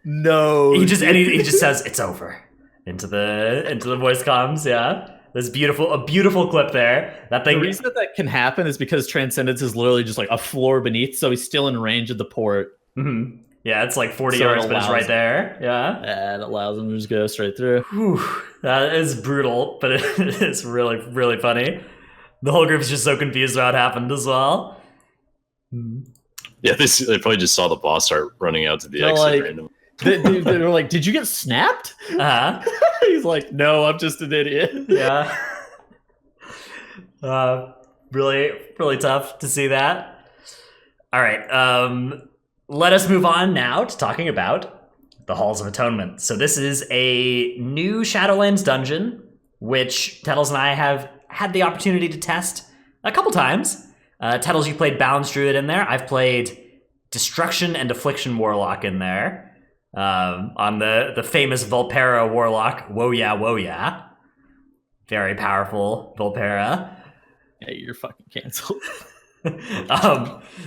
no. He just says it's over into the voice comms. Yeah. There's a beautiful clip there. That thing. The reason that can happen is because Transcendence is literally just like a floor beneath, so he's still in range of the port. Mm-hmm. Yeah, it's like 40 yards, but it's right there. Yeah. And it allows him to just go straight through. Whew, that is brutal, but it is really, really funny. The whole group's just so confused about what happened as well. Yeah, they probably just saw the boss start running out to the exit like, randomly. They were like, did you get snapped? He's like, no, I'm just an idiot. Yeah. Really, really tough to see that. All right. Let us move on now to talking about the Halls of Atonement. So this is a new Shadowlands dungeon, which Tettles and I have had the opportunity to test a couple times. Tettles, you played Balance Druid in there. I've played Destruction and Affliction Warlock in there. On the famous Vulpera Warlock. Whoa yeah. Very powerful Vulpera. Yeah, you're fucking canceled.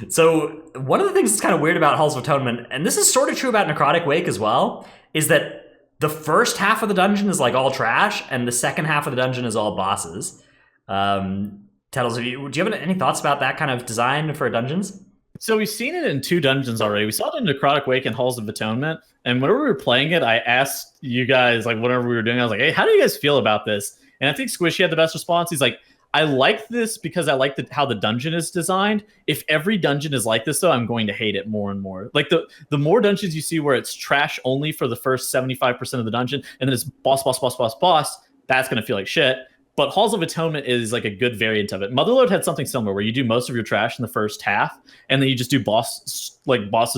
So one of the things that's kind of weird about Halls of Atonement, and this is sort of true about Necrotic Wake as well, is that the first half of the dungeon is like all trash, and the second half of the dungeon is all bosses. Tettles, do you have any thoughts about that kind of design for dungeons? So we've seen it in 2 dungeons already. We saw it in Necrotic Wake and Halls of Atonement. And whenever we were playing it, I asked you guys, like, whatever we were doing, I was like, hey, how do you guys feel about this? And I think Squishy had the best response. He's like, I like this because I like how the dungeon is designed. If every dungeon is like this, though, I'm going to hate it more and more. Like, the more dungeons you see where it's trash only for the first 75% of the dungeon, and then it's boss, that's going to feel like shit. But Halls of Atonement is like a good variant of it. Motherlode had something similar where you do most of your trash in the first half, and then you just do bosses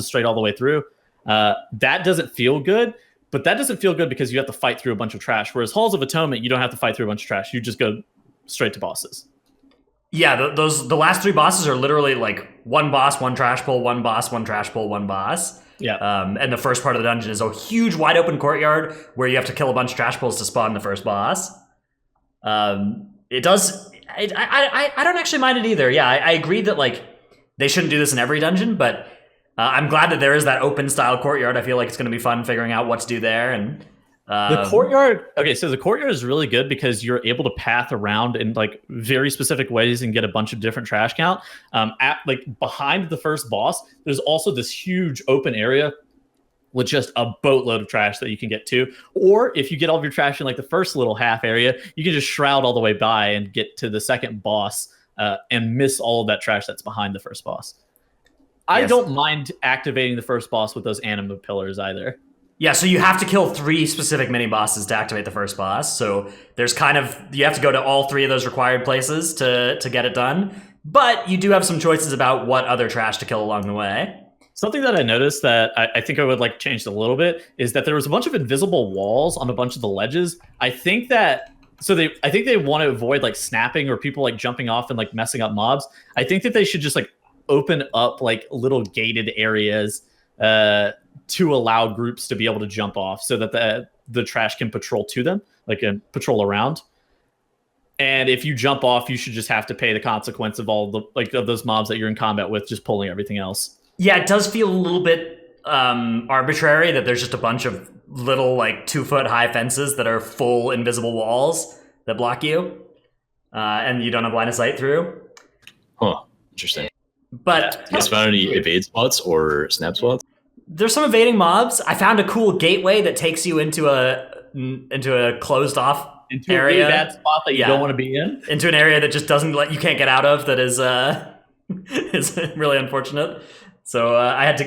straight all the way through. That doesn't feel good, but that doesn't feel good because you have to fight through a bunch of trash. Whereas Halls of Atonement, you don't have to fight through a bunch of trash. You just go straight to bosses. Yeah, the last 3 bosses are literally like one boss, one trash pull, one boss, one trash pull, one boss. Yeah. And the first part of the dungeon is a huge wide open courtyard where you have to kill a bunch of trash pulls to spawn the first boss. It does. I don't actually mind it either. Yeah, I agree that like they shouldn't do this in every dungeon, but I'm glad that there is that open style courtyard. I feel like it's going to be fun figuring out what to do there. And the courtyard. Okay, so the courtyard is really good because you're able to path around in like very specific ways and get a bunch of different trash count. Like behind the first boss, there's also this huge open area with just a boatload of trash that you can get to. Or if you get all of your trash in like the first little half area, you can just shroud all the way by and get to the second boss and miss all of that trash that's behind the first boss. I don't mind activating the first boss with those anima pillars either. Yeah, so you have to kill 3 specific mini bosses to activate the first boss. So there's you have to go to all 3 of those required places to get it done. But you do have some choices about what other trash to kill along the way. Something that I noticed that I think I would like changed a little bit is that there was a bunch of invisible walls on a bunch of the ledges. I think they want to avoid like snapping or people like jumping off and like messing up mobs. I think that they should just like open up like little gated areas to allow groups to be able to jump off so that the trash can patrol to them, like and patrol around. And if you jump off, you should just have to pay the consequence of all the of those mobs that you're in combat with, just pulling everything else. Yeah, it does feel a little bit arbitrary that there's just a bunch of little like 2-foot high fences that are full invisible walls that block you, and you don't have line of sight through. Huh. Interesting. But you guys found any evade spots or snap spots? There's some evading mobs. I found a cool gateway that takes you into a closed off area. A really bad spot that you don't want to be in. Into an area that just doesn't you can't get out of. That is really unfortunate. So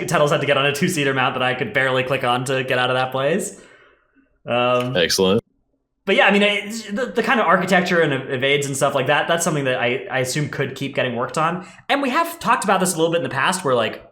Tettles had to get on a 2-seater mount that I could barely click on to get out of that place. Excellent. But yeah, I mean, the kind of architecture and evades and stuff like that, that's something that I assume could keep getting worked on. And we have talked about this a little bit in the past where like,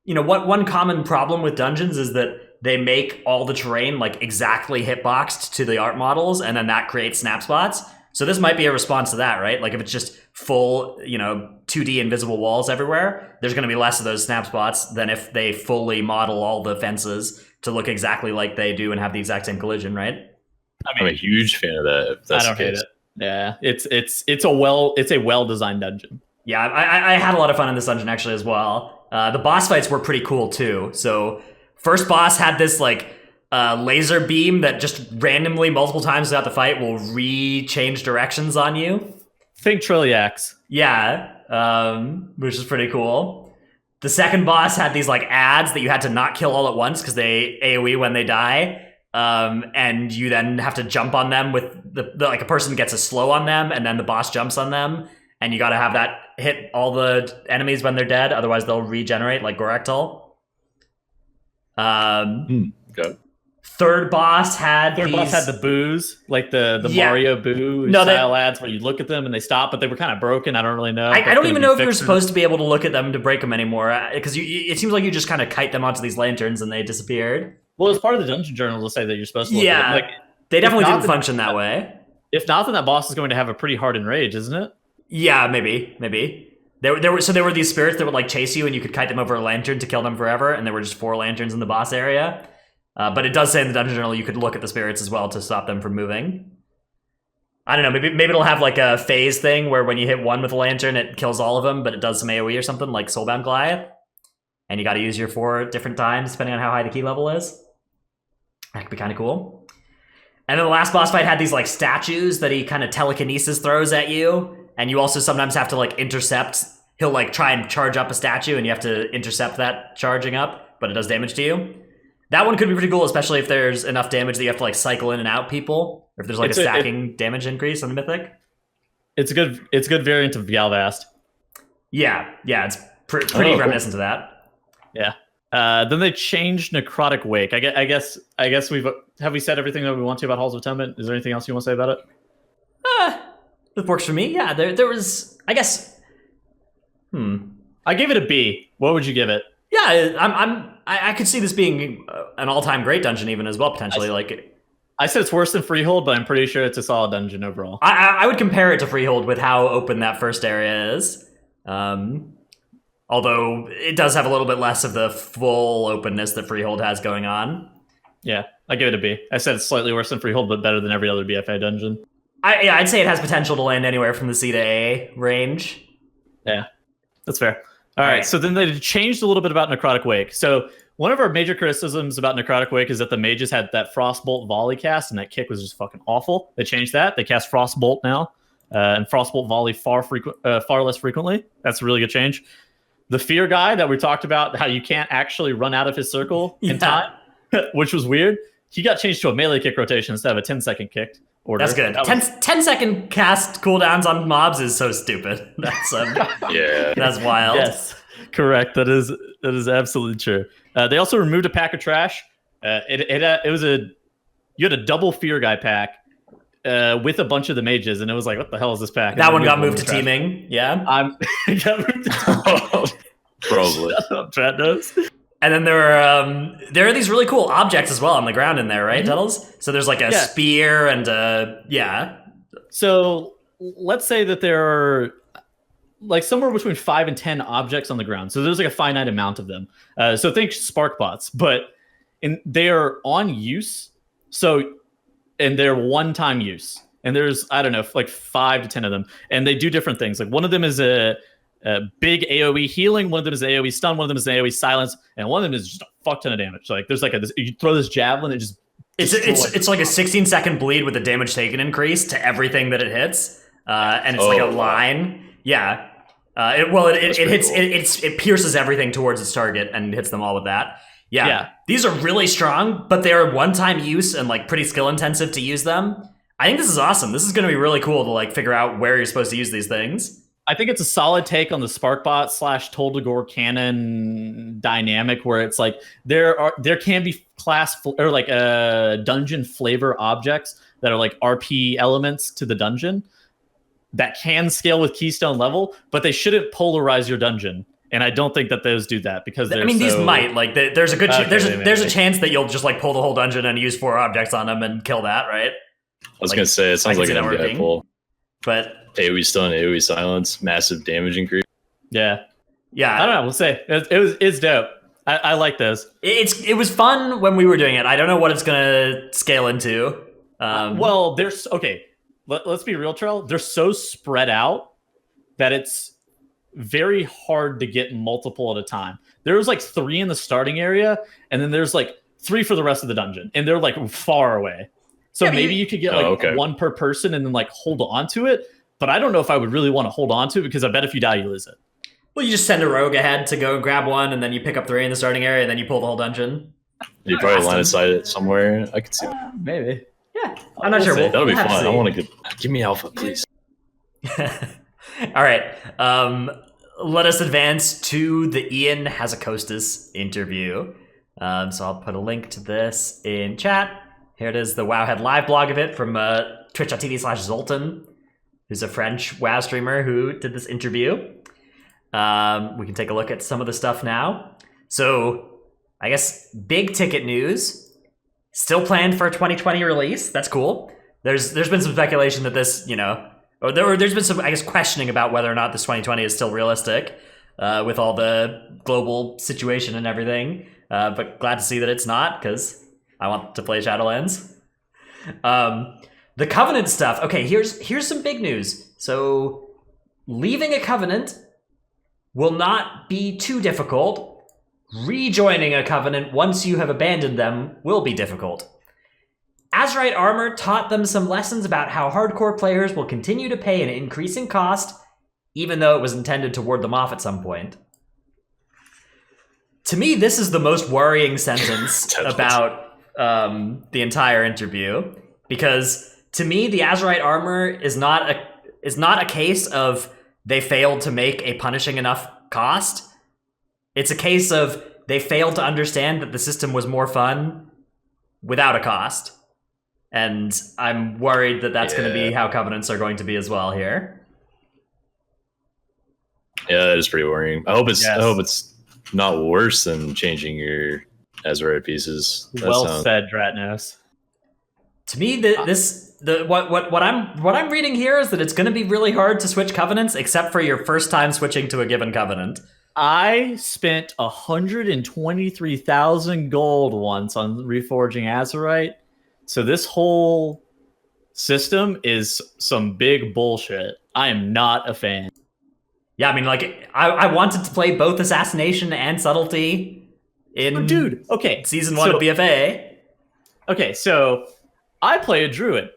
one common problem with dungeons is that they make all the terrain like exactly hitboxed to the art models, and then that creates snap spots. So this might be a response to that, right? Like if it's just full, 2D invisible walls everywhere, there's going to be less of those snap spots than if they fully model all the fences to look exactly like they do and have the exact same collision, right? I'm a huge fan of that. If that's I don't the hate case. it. Yeah, it's a well designed dungeon. Yeah, I had a lot of fun in this dungeon actually as well. The boss fights were pretty cool too. So first boss had this like laser beam that just randomly multiple times throughout the fight will change directions on you. Think Trilliax. Yeah, which is pretty cool. The second boss had these like ads that you had to not kill all at once because they AoE when they die. And you then have to jump on them with like a person gets a slow on them and then the boss jumps on them. And you got to have that hit all the enemies when they're dead. Otherwise they'll regenerate like Gorektal. Okay. Third boss had the boos, like the Yeah. Mario boo style ads where you look at them and they stop, but they were kind of broken. I don't really know. I don't even know if you're supposed to be able to look at them to break them anymore, because it seems like you just kind of kite them onto these lanterns and they disappeared. Well, it's part of the dungeon journal to say that you're supposed to look at them. Like, they definitely if not, didn't function that way. If not, then that boss is going to have a pretty hard enrage, isn't it? Yeah, maybe. There were these spirits that would like chase you and you could kite them over a lantern to kill them forever, and there were just 4 lanterns in the boss area. But it does say in the dungeon journal you could look at the spirits as well to stop them from moving. I don't know, maybe it'll have like a phase thing where when you hit one with a lantern it kills all of them, but it does some AoE or something like Soulbound Goliath. And you gotta use your 4 different times depending on how high the key level is. That could be kind of cool. And then the last boss fight had these like statues that he kind of telekinesis throws at you. And you also sometimes have to like intercept. He'll like try and charge up a statue and you have to intercept that charging up, but it does damage to you. That one could be pretty cool, especially if there's enough damage that you have to like cycle in and out people, or if there's like a stacking damage increase on the Mythic. It's a good variant of Galvast. Yeah, it's pretty reminiscent to that. Yeah. Then they changed Necrotic Wake. I guess have we said everything that we want to about Halls of Atonement? Is there anything else you want to say about it? It works for me. Yeah, there was, I guess. I gave it a B. What would you give it? Yeah, I could see this being an all-time great dungeon even as well potentially. I said it's worse than Freehold, but I'm pretty sure it's a solid dungeon overall. I would compare it to Freehold with how open that first area is. Although it does have a little bit less of the full openness that Freehold has going on. Yeah, I give it a B. I said it's slightly worse than Freehold, but better than every other BFA dungeon. I'd say it has potential to land anywhere from the C to A range. Yeah, that's fair. All right, so then they changed a little bit about Necrotic Wake. So one of our major criticisms about Necrotic Wake is that the mages had that Frostbolt volley cast, and that kick was just fucking awful. They changed that. They cast Frostbolt now, and Frostbolt volley far less frequently. That's a really good change. The Fear guy that we talked about, how you can't actually run out of his circle in time, which was weird. He got changed to a melee kick rotation instead of a 10-second kick order. That's good. 10-second cast cooldowns on mobs is so stupid. That's that's wild. Yes, correct. That is absolutely true. They also removed a pack of trash. You had a double Fear guy pack with a bunch of the mages, and it was like, what the hell is this pack? That one got moved to teaming. Yeah, got moved to Probably. Shut up, Trados. And then there are these really cool objects as well on the ground in there, right, Tuttles? So there's like a spear and So let's say that there are like somewhere between 5 and 10 objects on the ground. So there's like a finite amount of them. So think spark bots, but they are on use. And they're one-time use. And there's, I don't know, like 5 to 10 of them. And they do different things. Like one of them is a big AoE healing, one of them is AoE stun, one of them is AoE silence, and one of them is just a fuck ton of damage. So like there's like you throw this javelin, it just it's like a 16-second bleed with a damage taken increase to everything that it hits, and it's like a line. Yeah, it pierces everything towards its target and hits them all with that. Yeah. These are really strong, but they are one-time use and like pretty skill intensive to use them. I think this is awesome. This is going to be really cool to like figure out where you're supposed to use these things. I think it's a solid take on the Sparkbot / Toldagor canon dynamic, where it's like there can be class or like dungeon flavor objects that are like RP elements to the dungeon that can scale with Keystone level, but they shouldn't polarize your dungeon. And I don't think that those do that because these might like there's a good there's a chance that you'll just like pull the whole dungeon and use 4 objects on them and kill that, right? I was gonna say it sounds like an MDI pull. But AoE stun, AoE silence, massive damage increase. Yeah. yeah, I don't know. We'll say it's dope. I like those. it was fun when we were doing it. I don't know what it's gonna scale into. Well, there's okay. Let's be real, Trell. They're so spread out that it's very hard to get multiple at a time. There's like 3 in the starting area, and then there's like 3 for the rest of the dungeon, and they're like far away. So maybe you could get like 1 per person and then like hold on to it. But I don't know if I would really want to hold on to it because I bet if you die, you lose it. Well, you just send a rogue ahead to go grab one, and then you pick up 3 in the starting area, and then you pull the whole dungeon. You probably line of sight it somewhere. I could see that. Maybe. Yeah, I'm not sure. That'll be have to fun. see. I want to give me alpha, please. All right. Let us advance to the Ian Hazakostas interview. So I'll put a link to this in chat. Here it is, the Wowhead live blog of it from twitch.tv/Zoltan, who's a French WoW streamer who did this interview. We can take a look at some of the stuff now. So I guess big ticket news. Still planned for a 2020 release. That's cool. There's been some speculation that this, there's been some, I guess, questioning about whether or not this 2020 is still realistic with all the global situation and everything. But glad to see that it's not, because I want to play Shadowlands. The Covenant stuff. Okay, here's some big news. So leaving a Covenant will not be too difficult. Rejoining a Covenant once you have abandoned them will be difficult. Azerite Armor taught them some lessons about how hardcore players will continue to pay an increasing cost, even though it was intended to ward them off at some point. To me, this is the most worrying sentence about the entire interview, because to me, the Azerite Armor is not a case of they failed to make a punishing enough cost. It's a case of they failed to understand that the system was more fun without a cost. And I'm worried that that's going to be how Covenants are going to be as well here. Yeah, that is pretty worrying. I hope it's not worse than changing your Azerite pieces. Well said, Dratnos. To me, what I'm reading here is that it's going to be really hard to switch Covenants, except for your first time switching to a given Covenant. I spent 123,000 gold once on reforging Azerite. So this whole system is some big bullshit. I am not a fan. Yeah, I mean, like, I wanted to play both Assassination and Subtlety in Season 1 of BFA. Okay, so I play a Druid.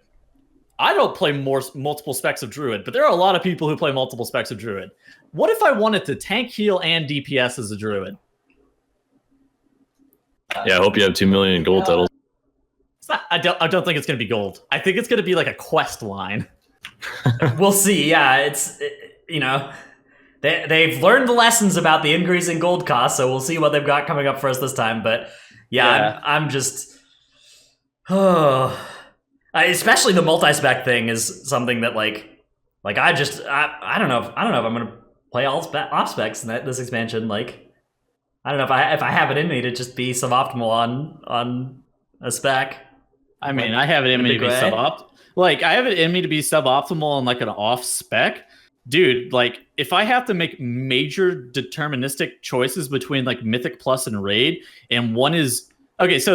I don't play multiple specs of Druid, but there are a lot of people who play multiple specs of Druid. What if I wanted to tank, heal, and DPS as a Druid? Yeah, I hope you have 2 million gold titles. I don't think it's going to be gold. I think it's going to be like a quest line. We'll see. Yeah, they've learned the lessons about the increasing gold cost, so we'll see what they've got coming up for us this time. But yeah. I'm just, especially the multi-spec thing is something that I don't know if I'm gonna play all off specs in this expansion. Like, I don't know if I have it in me to just be suboptimal on a spec. I mean, I have it in me to be suboptimal. Like, I have it in me to be suboptimal on like an off spec. Dude, like, if I have to make major deterministic choices between like Mythic Plus and Raid, and one is okay, so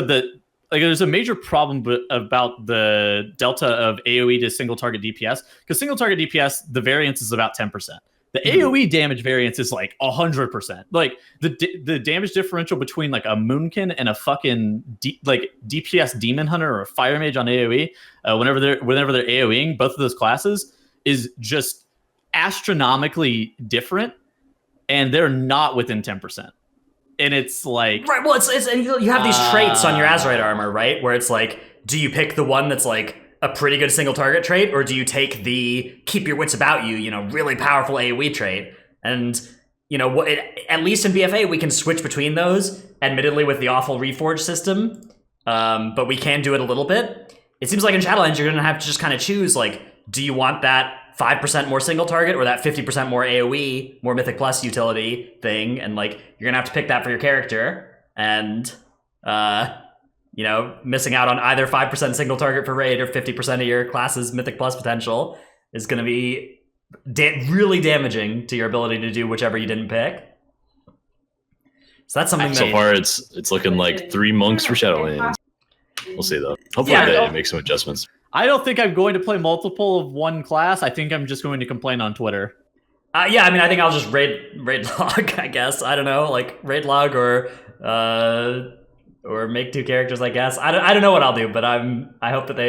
there's a major problem about the delta of AoE to single target DPS, because single target DPS, the variance is about 10%. The AoE damage variance is like 100%. Like the damage differential between like a Moonkin and a fucking DPS Demon Hunter or a Fire Mage on AoE, whenever they're AoEing, both of those classes is just astronomically different, and they're not within 10%. And it's like, right. Well, it's and you have these traits on your Azerite Armor, right? Where it's like, do you pick the one that's like a pretty good single target trait, or do you take the keep your wits about you, really powerful AoE trait? And at least in BFA we can switch between those. Admittedly, with the awful reforge system, but we can do it a little bit. It seems like in Shadowlands you're gonna have to just kind of choose, like, do you want that 5% more single target or that 50% more AoE, more Mythic Plus utility thing? And like, you're gonna have to pick that for your character, and missing out on either 5% single target for raid or 50% of your class's Mythic Plus potential. is going to be really damaging to your ability to do whichever you didn't pick. So that's something So far, it's looking like 3 monks for Shadowlands. We'll see though. Hopefully they make some adjustments. I don't think I'm going to play multiple of one class. I think I'm just going to complain on Twitter. Yeah, I mean, I think I'll just raid log, I guess. I don't know, like raid log or make 2 characters, I guess. I don't know what I'll do, but I hope that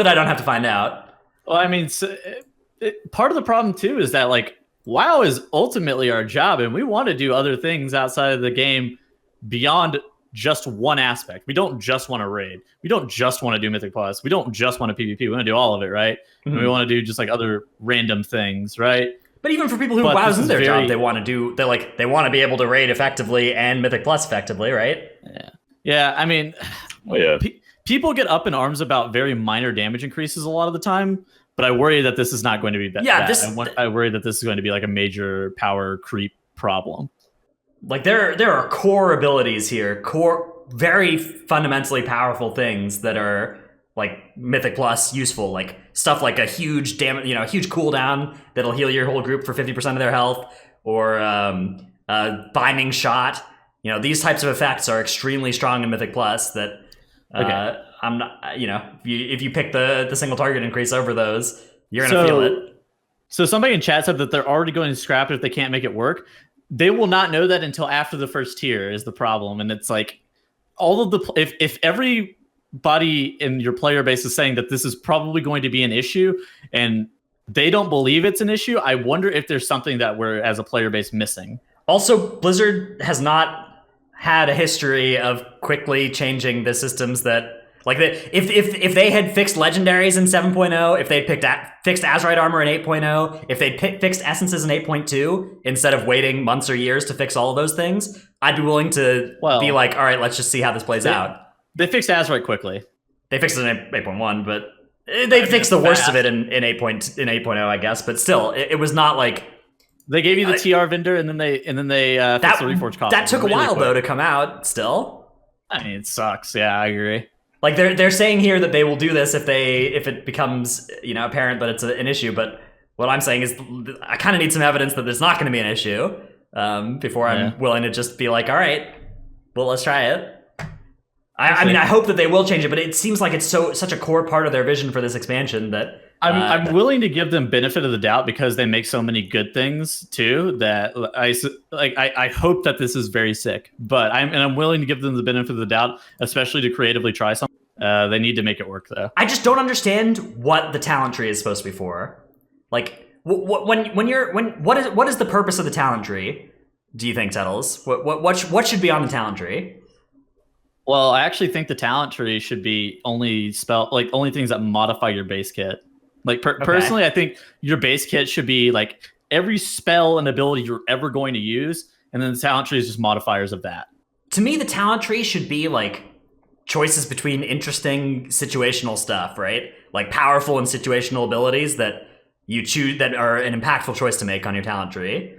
I don't have to find out. Well, I mean, part of the problem too is that like WoW is ultimately our job, and we want to do other things outside of the game beyond just one aspect. We don't just want to raid. We don't just want to do Mythic Plus. We don't just want to PvP. We want to do all of it, right? Mm-hmm. And we want to do just like other random things, right? But even for people who WoW isn't their job, they want to be able to raid effectively and Mythic Plus effectively, right? Yeah. I mean, people get up in arms about very minor damage increases a lot of the time, but I worry that this is not going to be that. Yeah, I worry that this is going to be like a major power creep problem. Like there are core abilities here, very fundamentally powerful things that are like Mythic Plus useful, like stuff like a huge huge cooldown that'll heal your whole group for 50% of their health, or binding shot. These types of effects are extremely strong in Mythic Plus. That I'm not. If you pick the single target increase over those, you're gonna feel it. So somebody in chat said that they're already going to scrap it if they can't make it work. They will not know that until after the first tier is the problem. And it's like all of if everybody in your player base is saying that this is probably going to be an issue and they don't believe it's an issue, I wonder if there's something that we're as a player base missing. Also, Blizzard has not had a history of quickly changing the systems that if they had fixed legendaries in 7.0, if they'd fixed Azurite armor in 8.0, if they'd fixed essences in 8.2 instead of waiting months or years to fix all of those things, I'd be willing to be like, all right, let's just see how this plays out. They fixed Azurite quickly. They fixed it in 8.1, but they fixed the worst of it in 8.0, I guess. But still, it was not like they gave you the TR vendor and then they fixed the Reforged coffin. That took a while though to come out. Still, I mean, it sucks. Yeah, I agree. Like they're saying here that they will do this if it becomes apparent that it's an issue. But what I'm saying is I kind of need some evidence that there's not going to be an issue before I'm willing to just be like, all right, well, let's try it. I mean, I hope that they will change it, but it seems like it's such a core part of their vision for this expansion that I'm willing to give them benefit of the doubt because they make so many good things too. That I hope that this is very sick, but I'm willing to give them the benefit of the doubt, especially to creatively try something. They need to make it work though. I just don't understand what the talent tree is supposed to be for. Like, what is the purpose of the talent tree? Do you think, Tettles? What should be on the talent tree? Well, I actually think the talent tree should be only things that modify your base kit. Like personally, I think your base kit should be like every spell and ability you're ever going to use, and then the talent tree is just modifiers of that. To me, the talent tree should be like choices between interesting situational stuff, right? Like powerful and situational abilities that you choose that are an impactful choice to make on your talent tree.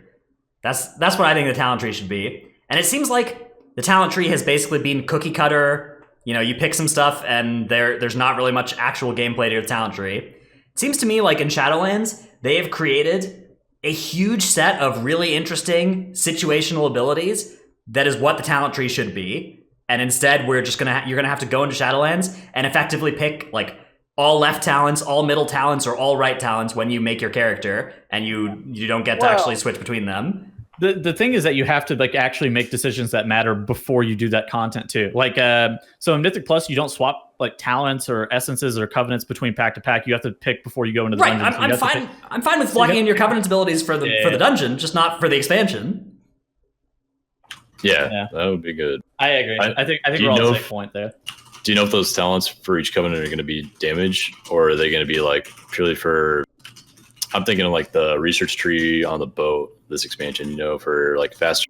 That's what I think the talent tree should be. And it seems like the talent tree has basically been cookie cutter. You pick some stuff and there's not really much actual gameplay to your talent tree. It seems to me like in Shadowlands, they have created a huge set of really interesting situational abilities that is what the talent tree should be. And instead, you're gonna have to go into Shadowlands and effectively pick like all left talents, all middle talents, or all right talents when you make your character, and you don't get to actually switch between them. The thing is that you have to like actually make decisions that matter before you do that content too. Like so in Mythic Plus, you don't swap like talents or essences or covenants between pack to pack. You have to pick before you go into the dungeon. I'm fine with locking in your covenants abilities for the dungeon, just not for the expansion. Yeah, that would be good. I agree. I think we're all on the same point there. Do you know if those talents for each covenant are going to be damage, or are they going to be like purely for? I'm thinking of like the research tree on the boat. This expansion, for like faster.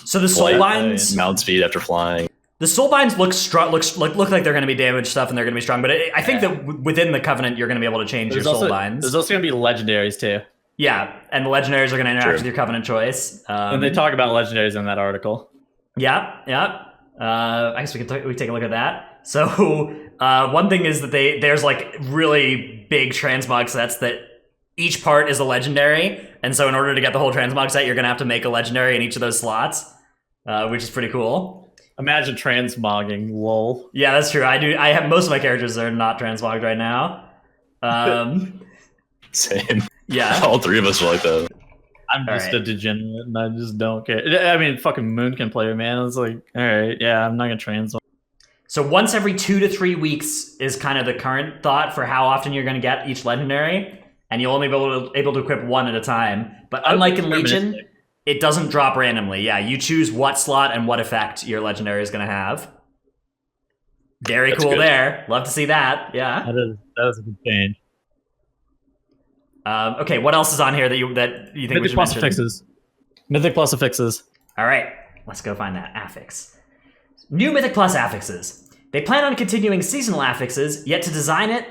So the soulbinds, mount speed after flying. The soulbinds look like they're going to be damage stuff and they're going to be strong. But I think that within the covenant, you're going to be able to change your soulbinds. There's also going to be legendaries too. Yeah, and the legendaries are going to interact with your covenant choice. And they talk about legendaries in that article. Yeah. I guess we can take a look at that. So One thing is that there's like really big transmog sets that each part is a legendary, and so in order to get the whole transmog set, you're gonna have to make a legendary in each of those slots, which is pretty cool. Imagine transmogging, lol. Yeah, that's true. I have most of my characters are not transmogged right now. Same. Yeah. All three of us are like that. I'm just All a right. degenerate, and I just don't care. I mean, fucking Moon can play, man. It's like, all right, yeah, I'm not gonna transmog. So once every 2 to 3 weeks is kind of the current thought for how often you're going to get each legendary, and you'll only be able to equip one at a time. But unlike in Legion, it doesn't drop randomly. Yeah, you choose what slot and what effect your legendary is going to have. Very That's cool good. there. Love to see that. Yeah. That is a good change. Okay, what else is on here that you think we Mythic should Plus mention? affixes. Mythic Plus affixes. All right, let's go find that affix. New Mythic Plus affixes. They plan on continuing seasonal affixes, yet to design it.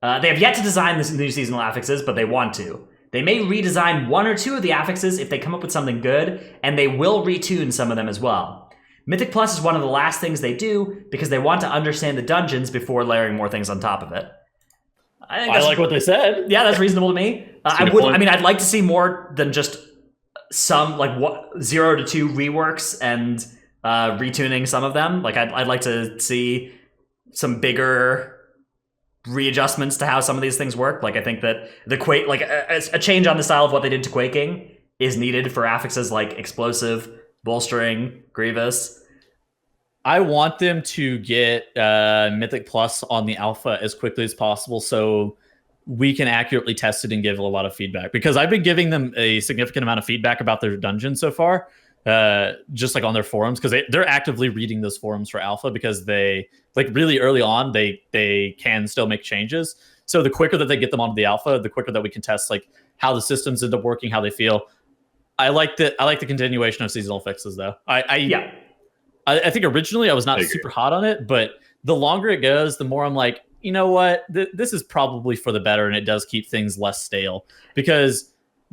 They have yet to design the new seasonal affixes, but they want to. They may redesign 1 or 2 of the affixes if they come up with something good, and they will retune some of them as well. Mythic Plus is one of the last things they do because they want to understand the dungeons before layering more things on top of it. I like what they said. Yeah, that's reasonable to me. I'd like to see more than just some 0 to 2 reworks and retuning some of them. Like I'd like to see some bigger readjustments to how some of these things work. Like I think that the Quake, like a change on the style of what they did to Quaking is needed for affixes like Explosive, Bolstering, Grievous. I want them to get Mythic Plus on the alpha as quickly as possible so we can accurately test it and give a lot of feedback. Because I've been giving them a significant amount of feedback about their dungeon so far, just like on their forums, because they're actively reading those forums for alpha because they, like really early on, they can still make changes. So the quicker that they get them onto the alpha, the quicker that we can test like how the systems end up working, how they feel. I like the continuation of seasonal fixes though. I think originally I was not super hot on it, but the longer it goes, the more I'm like, you know what? This is probably for the better, and it does keep things less stale. Because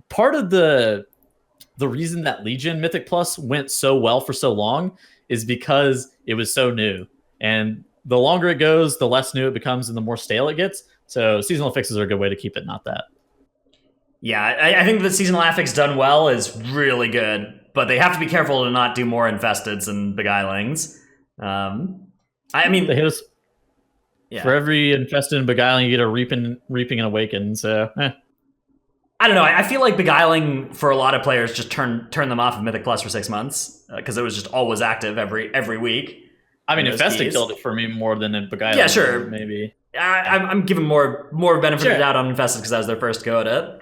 part of the reason that Legion Mythic Plus went so well for so long is because it was so new. And the longer it goes, the less new it becomes and the more stale it gets. So seasonal fixes are a good way to keep it not that. Yeah, I think the seasonal affix done well is really good, but they have to be careful to not do more infesteds and beguilings. I mean, they hit us for every infested and beguiling, you get a reaping and awaken. So, I don't know. I feel like beguiling for a lot of players just turn them off of Mythic Plus for 6 months because it was just always active every week. I mean, infested killed it for me more than in beguiling. Yeah, sure, maybe. I'm giving more benefit of the doubt on infested because that was their first go at it.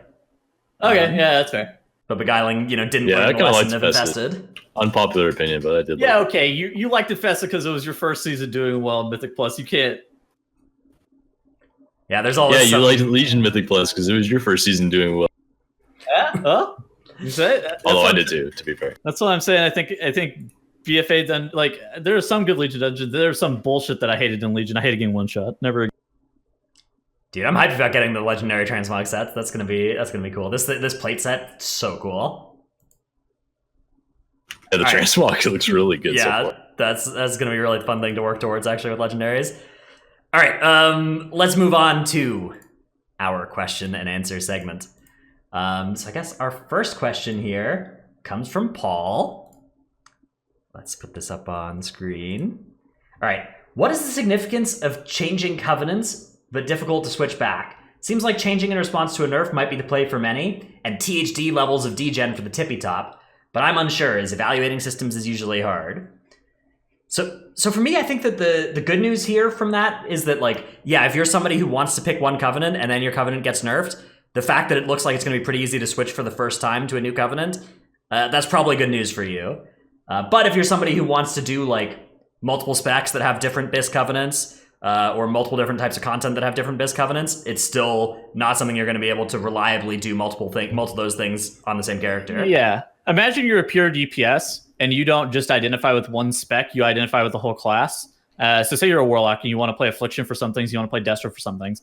Okay, yeah, that's fair. But beguiling, didn't learn I the lesson of infested. infested. Unpopular opinion, but I did. Yeah, okay. You liked infested because it was your first season doing well in Mythic Plus. You can't. Yeah, there's always. Yeah, you liked Legion Mythic Plus because it was your first season doing well. Yeah. Oh, you say it. Although I did too, to be fair. That's what I'm saying. I think BFA done like there are some good Legion dungeons. There's some bullshit that I hated in Legion. I hated getting one shot. Never. Dude, I'm hyped about getting the legendary transmog sets. That's gonna be cool. This plate set, so cool. Yeah, the transmog looks really good. Yeah, so far. that's gonna be a really fun thing to work towards actually with legendaries. All right, let's move on to our question and answer segment. So I guess our first question here comes from Paul. Let's put this up on screen. All right, what is the significance of changing covenants but difficult to switch back? Seems like changing in response to a nerf might be the play for many, and THD levels of degen for the tippy top, but I'm unsure as evaluating systems is usually hard. So for me, I think that the good news here from that is that if you're somebody who wants to pick one covenant and then your covenant gets nerfed, the fact that it looks like it's going to be pretty easy to switch for the first time to a new covenant, that's probably good news for you. But if you're somebody who wants to do multiple specs that have different BIS covenants, or multiple different types of content that have different BIS covenants, it's still not something you're going to be able to reliably do multiple of those things on the same character. Yeah. Imagine you're a pure DPS and you don't just identify with one spec, you identify with the whole class. So say you're a Warlock and you want to play Affliction for some things, you want to play Destro for some things.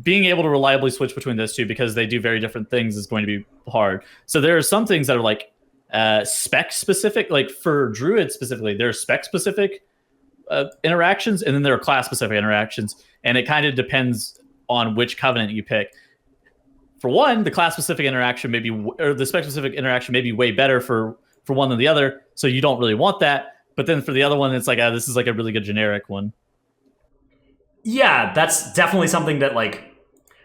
Being able to reliably switch between those two because they do very different things is going to be hard. So there are some things that are spec specific, like for Druid specifically, there are spec specific interactions, and then there are class-specific interactions, and it kind of depends on which covenant you pick. For one, the class-specific interaction or the spec-specific interaction may be way better for one than the other, so you don't really want that. But then for the other one, it's like, this is like a really good generic one. Yeah, that's definitely something that like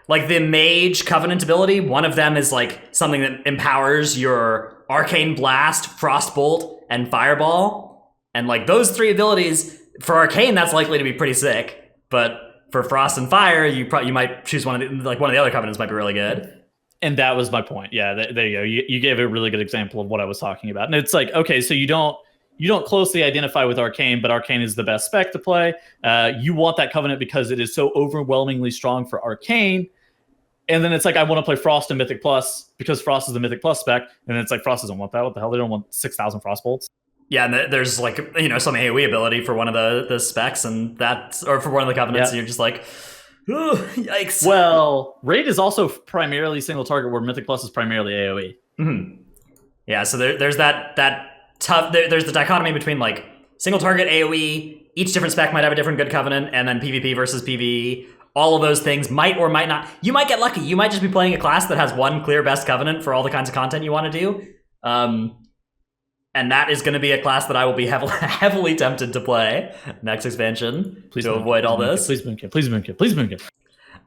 the mage covenant ability, one of them is like something that empowers your arcane blast, frostbolt, and fireball. And like those 3 abilities for arcane, that's likely to be pretty sick. But for frost and fire, you might choose one of the other covenants might be really good. And that was my point. Yeah, there you go. You gave a really good example of what I was talking about. And it's like, okay, so you don't closely identify with arcane, but arcane is the best spec to play. You want that covenant because it is so overwhelmingly strong for arcane. And then it's like, I want to play Frost and Mythic Plus because Frost is the Mythic Plus spec. And it's like, Frost doesn't want that. What the hell? They don't want 6,000 Frostbolts. Yeah, and there's like, some AoE ability for one of the specs, and or for one of the covenants, and you're just like, ooh, yikes. Well, Raid is also primarily single target, where Mythic Plus is primarily AoE. Mm-hmm. Yeah, so there's that tough. There's the dichotomy between like single target AoE. Each different spec might have a different good covenant, and then PvP versus PvE. All of those things might or might not. You might get lucky. You might just be playing a class that has one clear best covenant for all the kinds of content you want to do. And that is going to be a class that I will be heavily tempted to play next expansion to avoid all this. Please Moonkit.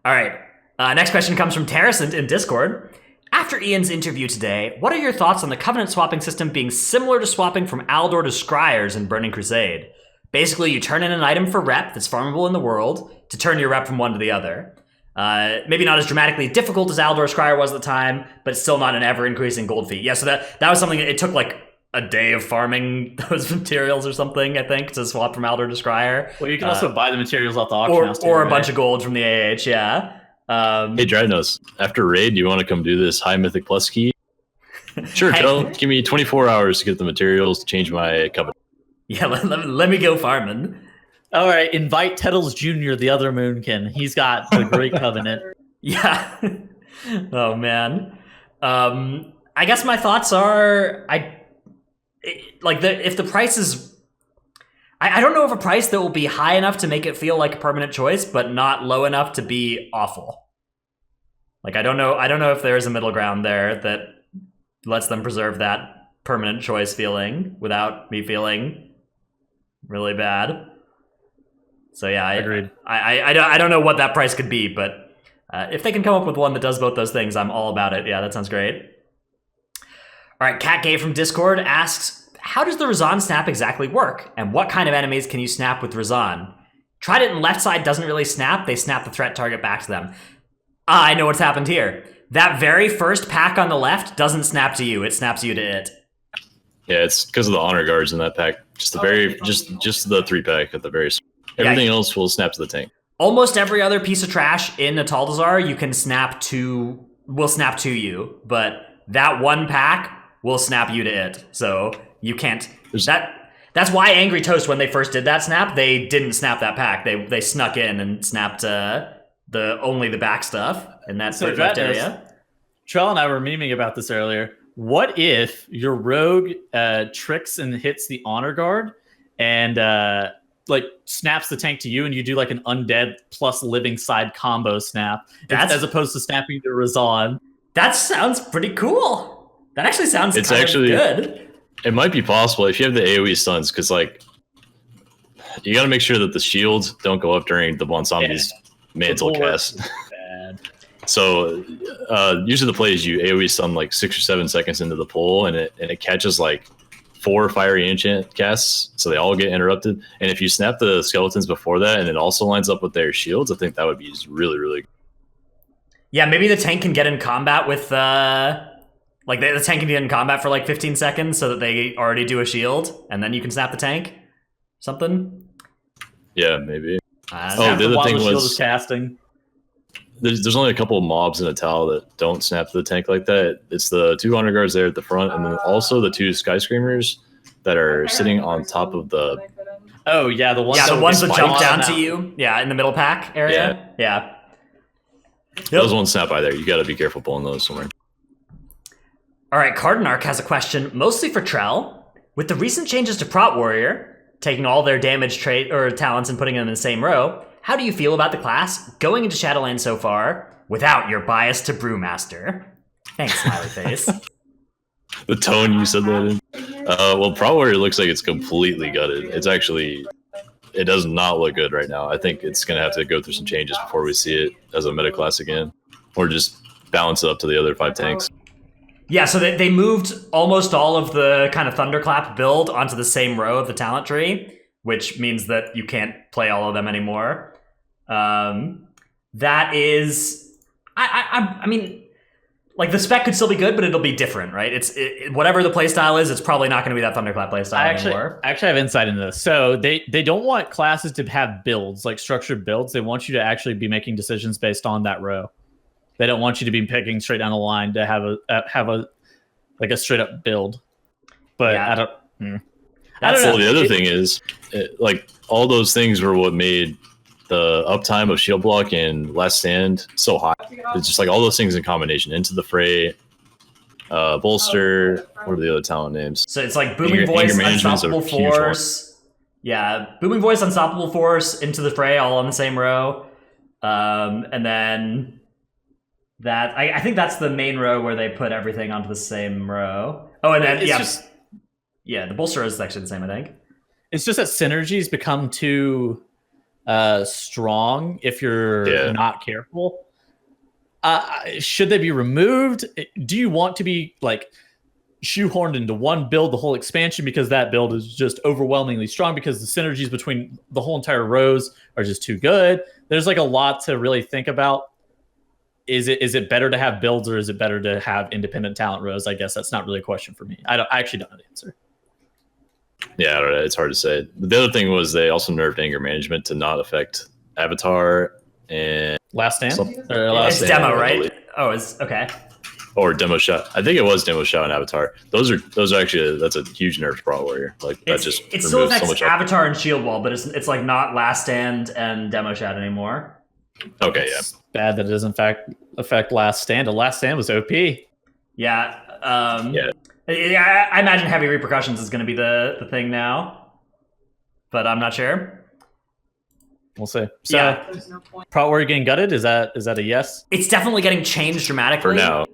All right. Next question comes from Terracent in Discord. After Ian's interview today, what are your thoughts on the covenant swapping system being similar to swapping from Aldor to Scryers in Burning Crusade? Basically, you turn in an item for rep that's farmable in the world to turn your rep from one to the other. Maybe not as dramatically difficult as Aldor Scryer was at the time, but still not an ever-increasing gold fee. Yeah, so that was something that it took like a day of farming those materials or something, I think, to swap from Aldor to Scryer. Well, you can also buy the materials off the auction house too, or a bunch of gold from the AH, yeah. Hey, Drynos, after raid, do you want to come do this high mythic plus key? Sure, Joe. Give me 24 hours to get the materials to change my covenant. Yeah, let me go farming. All right, invite Tettles Jr., the other Moonkin. He's got the great covenant. Yeah. Oh, man. I guess my thoughts are, if the price is, I don't know of a price that will be high enough to make it feel like a permanent choice, but not low enough to be awful. Like, I don't know if there's a middle ground there that lets them preserve that permanent choice feeling without me feeling really bad. So yeah, Agreed. I don't know what that price could be, but if they can come up with one that does both those things, I'm all about it. Yeah, that sounds great. All right, Cat Gay from Discord asks, how does the Razan snap exactly work? And what kind of enemies can you snap with Razan? Trident and left side doesn't really snap. They snap the threat target back to them. I know what's happened here. That very first pack on the left doesn't snap to you. It snaps you to it. Yeah, it's because of the honor guards in that pack. Just the just the 3-pack at the very start. Everything else will snap to the tank. Almost every other piece of trash in Nataldazar you can will snap to you, but that one pack will snap you to it. So you can't. That's why Angry Toast, when they first did that snap, they didn't snap that pack. They snuck in and snapped only the back stuff in that left area. Trell and I were memeing about this earlier. What if your rogue tricks and hits the honor guard and snaps the tank to you, and you do like an undead plus living side combo snap as opposed to snapping to Razan? That sounds pretty cool. That actually sounds good. It might be possible if you have the AoE stuns, because you got to make sure that the shields don't go up during the Bonsambi's mantle cast. So usually the play is you AoE stun like 6 or 7 seconds into the pull, and it catches like 4 fiery enchant casts, so they all get interrupted. And if you snap the skeletons before that, and it also lines up with their shields, I think that would be really, really good. Yeah, maybe the tank can get in combat with the tank can get in combat for like 15 seconds so that they already do a shield, and then you can snap the tank. Something. Yeah, maybe. The other thing was casting. There's only a couple of mobs in a towel that don't snap to the tank like that. It's the 2 honor guards there at the front, and then also the 2 sky screamers that are sitting on top of the. Oh yeah, the ones that jump down to you. Yeah, in the middle pack area. Yeah. Those won't snap either. You got to be careful pulling those somewhere. All right, Cardinarch has a question, mostly for Trell. With the recent changes to Prot Warrior, taking all their damage trait or talents and putting them in the same row. How do you feel about the class going into Shadowlands so far without your bias to Brewmaster? Thanks, smiley face. The tone you said that in. Well, Pro Warrior looks like it's completely gutted. It's actually, it does not look good right now. I think it's going to have to go through some changes before we see it as a meta class again, or just balance it up to the other 5 tanks. Yeah, so they moved almost all of the kind of Thunderclap build onto the same row of the talent tree, which means that you can't play all of them anymore. That is, I mean, like the spec could still be good, but it'll be different, right? Whatever the playstyle is, it's probably not going to be that Thunderclap playstyle anymore. I actually have insight into this. So they don't want classes to have builds, like structured builds. They want you to actually be making decisions based on that row. They don't want you to be picking straight down the line to have a like a straight up build. But yeah. I don't know. Well, the other thing is, like all those things were what made the uptime of Shield Block and Last Stand so high. It's just like all those things in combination. Into the Fray, Bolster. What are the other talent names? So it's like Booming Voice, Unstoppable Force. Yeah, Booming Voice, Unstoppable Force, Into the Fray, all on the same row, and then. That I think that's the main row where they put everything onto the same row. Oh, and then the bolster is actually the same, I think. It's just that synergies become too strong if you're not careful. Should they be removed? Do you want to be like shoehorned into one build the whole expansion because that build is just overwhelmingly strong because the synergies between the whole entire rows are just too good? There's like a lot to really think about. Is it better to have builds or is it better to have independent talent rows? I guess that's not really a question for me. I actually don't know the answer. Yeah, I don't know. It's hard to say. But the other thing was they also nerfed anger management to not affect Avatar and Last Stand. It's demo, right? Oh, it's okay. Or demo shot. I think it was demo shot and Avatar. Those are actually that's a huge nerf for Pro Warrior. Like that just it still affects so much Avatar and Shield Wall, but it's like not Last Stand and demo shot anymore. Okay, yeah. It's bad that it doesn't affect Last Stand. The Last Stand was OP. Yeah. I imagine heavy repercussions is going to be the thing now, but I'm not sure. We'll see. So, yeah. Pro Warrior getting gutted, is that a yes? It's definitely getting changed dramatically for now.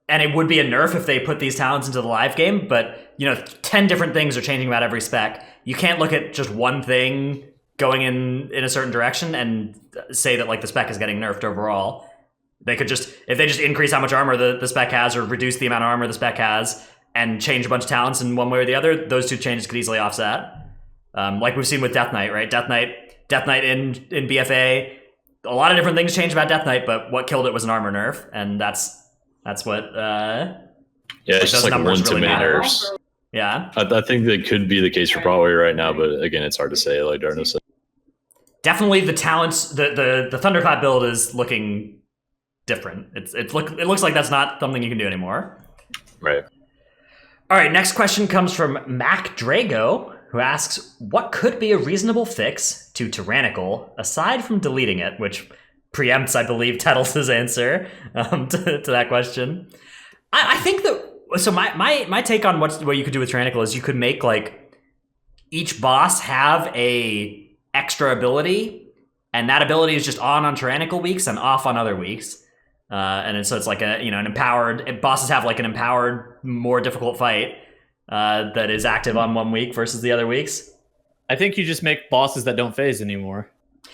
And it would be a nerf if they put these talents into the live game. But 10 different things are changing about every spec. You can't look at just one thing going in a certain direction and say that like the spec is getting nerfed overall. They could just, if they just increase how much armor the spec has or reduce the amount of armor the spec has and change a bunch of talents in one way or the other, those two changes could easily offset. Like we've seen with Death Knight, right? Death Knight in BFA, a lot of different things changed about Death Knight, but what killed it was an armor nerf, and that's what it's just like one too many nerfs. Yeah. I think that could be the case for Pro Warrior right now, but again, it's hard to say, like Darno said. Definitely the talents, the Thunderclap build is looking different. It looks like that's not something you can do anymore. Right. All right, next question comes from Mac Drago, who asks, what could be a reasonable fix to Tyrannical, aside from deleting it, which preempts, I believe, Tettles' answer to that question. I think that, so my take on what you could do with Tyrannical is you could make like each boss have a extra ability, and that ability is just on Tyrannical weeks and off on other weeks. So it's like an empowered, bosses have like an empowered, more difficult fight that is active on one week versus the other weeks. I think you just make bosses that don't phase anymore.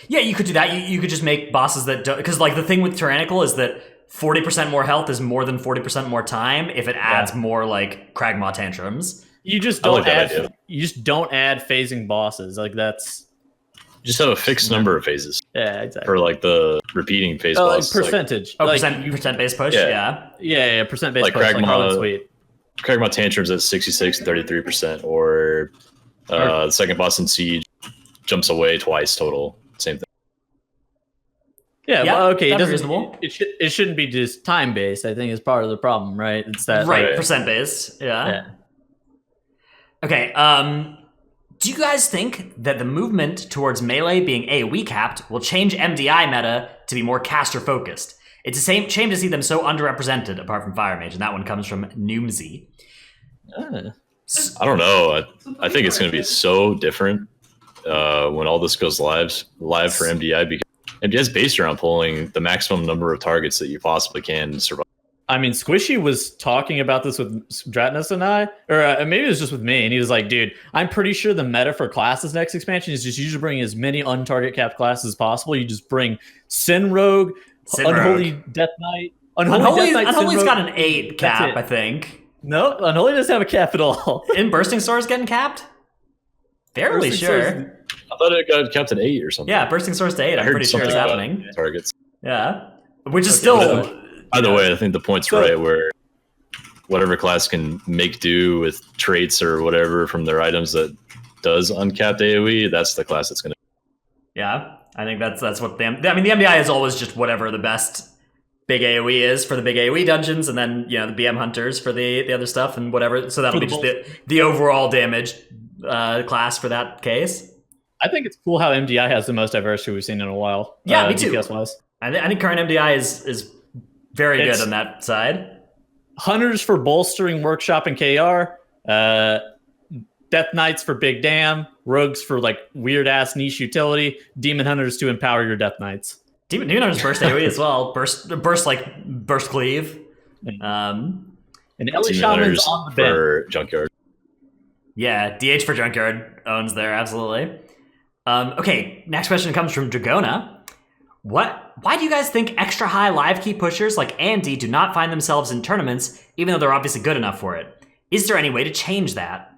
Yeah, you could do that. You could just make bosses that don't, because like the thing with Tyrannical is that 40% more health is more than 40% more time if it adds more like Kragmaw tantrums. You just don't add phasing bosses. Like that's just have a fixed number of phases. Yeah, exactly. For like the repeating phase boss. Percentage. Like, percent base push, yeah. Yeah, percent base like push. Kragmaw, Kragmaw tantrums at 66 and 33%, or the second boss in Siege jumps away twice total. Same thing. Yeah, well, okay. It shouldn't be just time based. I think is part of the problem, right? It's that percent based. Yeah. Okay. Do you guys think that the movement towards melee being AoE capped will change MDI meta to be more caster focused? It's a shame to see them so underrepresented apart from Fire Mage, and that one comes from Noomsy. I don't know. I think it's going to be so different when all this goes live for MDI, because MDI is based around pulling the maximum number of targets that you possibly can to survive. I mean, Squishy was talking about this with Dratnus and I, or maybe it was just with me, and he was like, dude, I'm pretty sure the meta for classes next expansion is just you just bring as many untarget capped classes as possible. You just bring Sin Rogue, Unholy Death Knight. Unholy's got an 8 cap, I think. No, Unholy doesn't have a cap at all. In Bursting Swords getting capped? Fairly sure. I thought it got capped at 8 or something. Yeah, Bursting Swords to 8, I'm pretty sure it's happening. Targets. Yeah. Which is still... By the way, I think the point's right, where whatever class can make do with traits or whatever from their items that does uncapped AoE, that's the class that's going to... Yeah, I think that's what the MDI is always just whatever the best big AoE is for the big AoE dungeons, and then, you know, the BM hunters for the other stuff and whatever. So that'll be just the overall damage class for that case. I think it's cool how MDI has the most diversity we've seen in a while. Yeah, me too. DPS-wise. I think current MDI is very good on that side. Hunters for bolstering Workshop and KR. Death Knights for big damn. Rogues for like weird ass niche utility. Demon Hunters to empower your Death Knights. Demon Hunters burst AoE as well. Burst cleave. And Ellie Shaman's on the bench. For Junkyard. Yeah, DH for Junkyard owns there, absolutely. Okay, next question comes from Dragona. Why do you guys think extra high live key pushers like Andy do not find themselves in tournaments, even though they're obviously good enough for it? Is there any way to change that?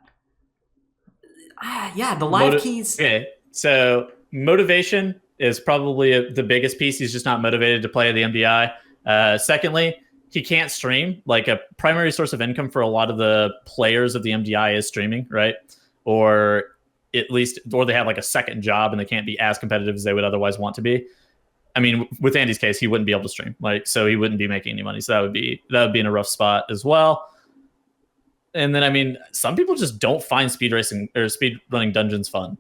Yeah, the live keys. Okay, so motivation is probably the biggest piece. He's just not motivated to play the MDI. Secondly, he can't stream. Like, a primary source of income for a lot of the players of the MDI is streaming, right? Or at least, or they have like a second job and they can't be as competitive as they would otherwise want to be. I mean, with Andy's case, he wouldn't be able to stream, like, so he wouldn't be making any money. So that would be in a rough spot as well. And then, I mean, some people just don't find speed racing or speed running dungeons fun.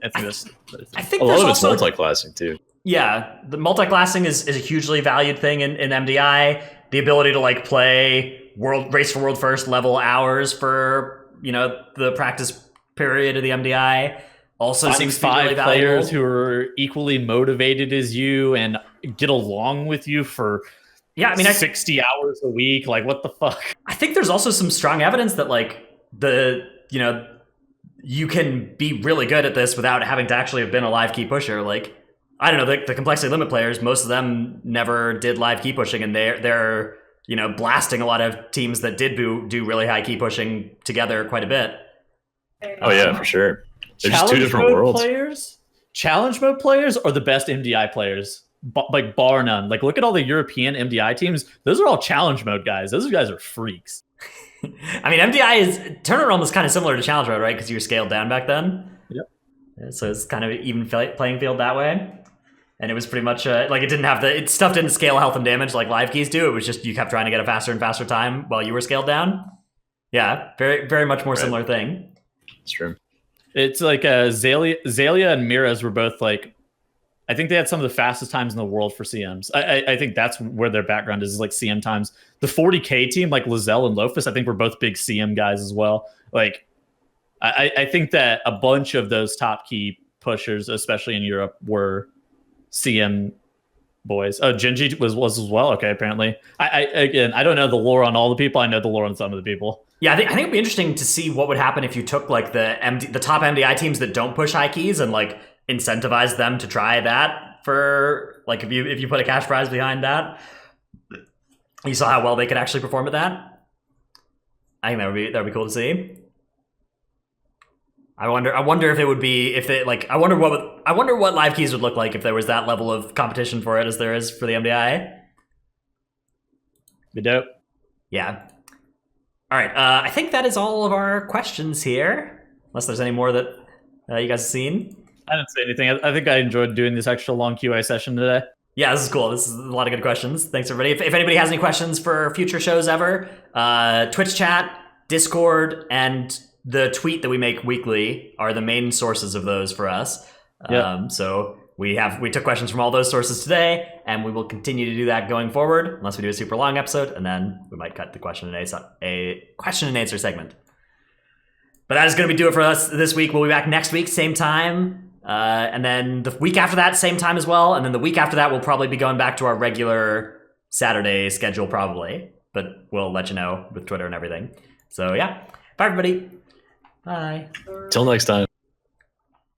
I think a lot of it's also multi-classing too. Yeah, the multi-classing is a hugely valued thing in MDI. The ability to like play race for world first level hours for, you know, the practice period of the MDI also finding seems to be really valuable. Players who are equally motivated as you and get along with you for 60 hours a week. Like, what the fuck? I think there's also some strong evidence that like you can be really good at this without having to actually have been a live key pusher. Like, I don't know, the complexity limit players, most of them never did live key pushing, and they're you know, blasting a lot of teams that did do really high key pushing together quite a bit. Oh yeah, for sure. They're just two different worlds. Challenge mode players are the best MDI players, like bar none. Like, look at all the European MDI teams. Those are all challenge mode guys. Those guys are freaks. I mean, MDI tournament realm is kind of similar to challenge mode, right? Because you were scaled down back then. Yep. So it's kind of even playing field that way. And it was pretty much like it stuff didn't scale health and damage like live keys do. It was just you kept trying to get a faster and faster time while you were scaled down. Yeah, very very much more similar thing. It's true. It's like Zalia and Miraz were both like, I think they had some of the fastest times in the world for CMs. I think that's where their background is like CM times. The 40K team, like Lizelle and Lofus, I think were both big CM guys as well. Like, I think that a bunch of those top key pushers, especially in Europe, were CM boys. Oh, Genji was as well. Okay, apparently. I don't know the lore on all the people. I know the lore on some of the people. Yeah, I think it'd be interesting to see what would happen if you took like the top MDI teams that don't push high keys and like incentivize them to try that for like if you put a cash prize behind that. You saw how well they could actually perform at that. I think that would be cool to see. I wonder if it would be if they like. I wonder what live keys would look like if there was that level of competition for it as there is for the MDI. Be dope. Yeah. All right. I think that is all of our questions here. Unless there's any more that you guys have seen. I didn't say anything. I think I enjoyed doing this extra long QA session today. Yeah, this is cool. This is a lot of good questions. Thanks, everybody. If anybody has any questions for future shows ever, Twitch chat, Discord, and the tweet that we make weekly are the main sources of those for us. Yep. So we took questions from all those sources today, and we will continue to do that going forward, unless we do a super long episode, and then we might cut the question and answer segment. But that is going to do it for us this week. We'll be back next week, same time. And then the week after that, same time as well. And then the week after that, we'll probably be going back to our regular Saturday schedule probably. But we'll let you know with Twitter and everything. So yeah. Bye, everybody. Bye. Till next time.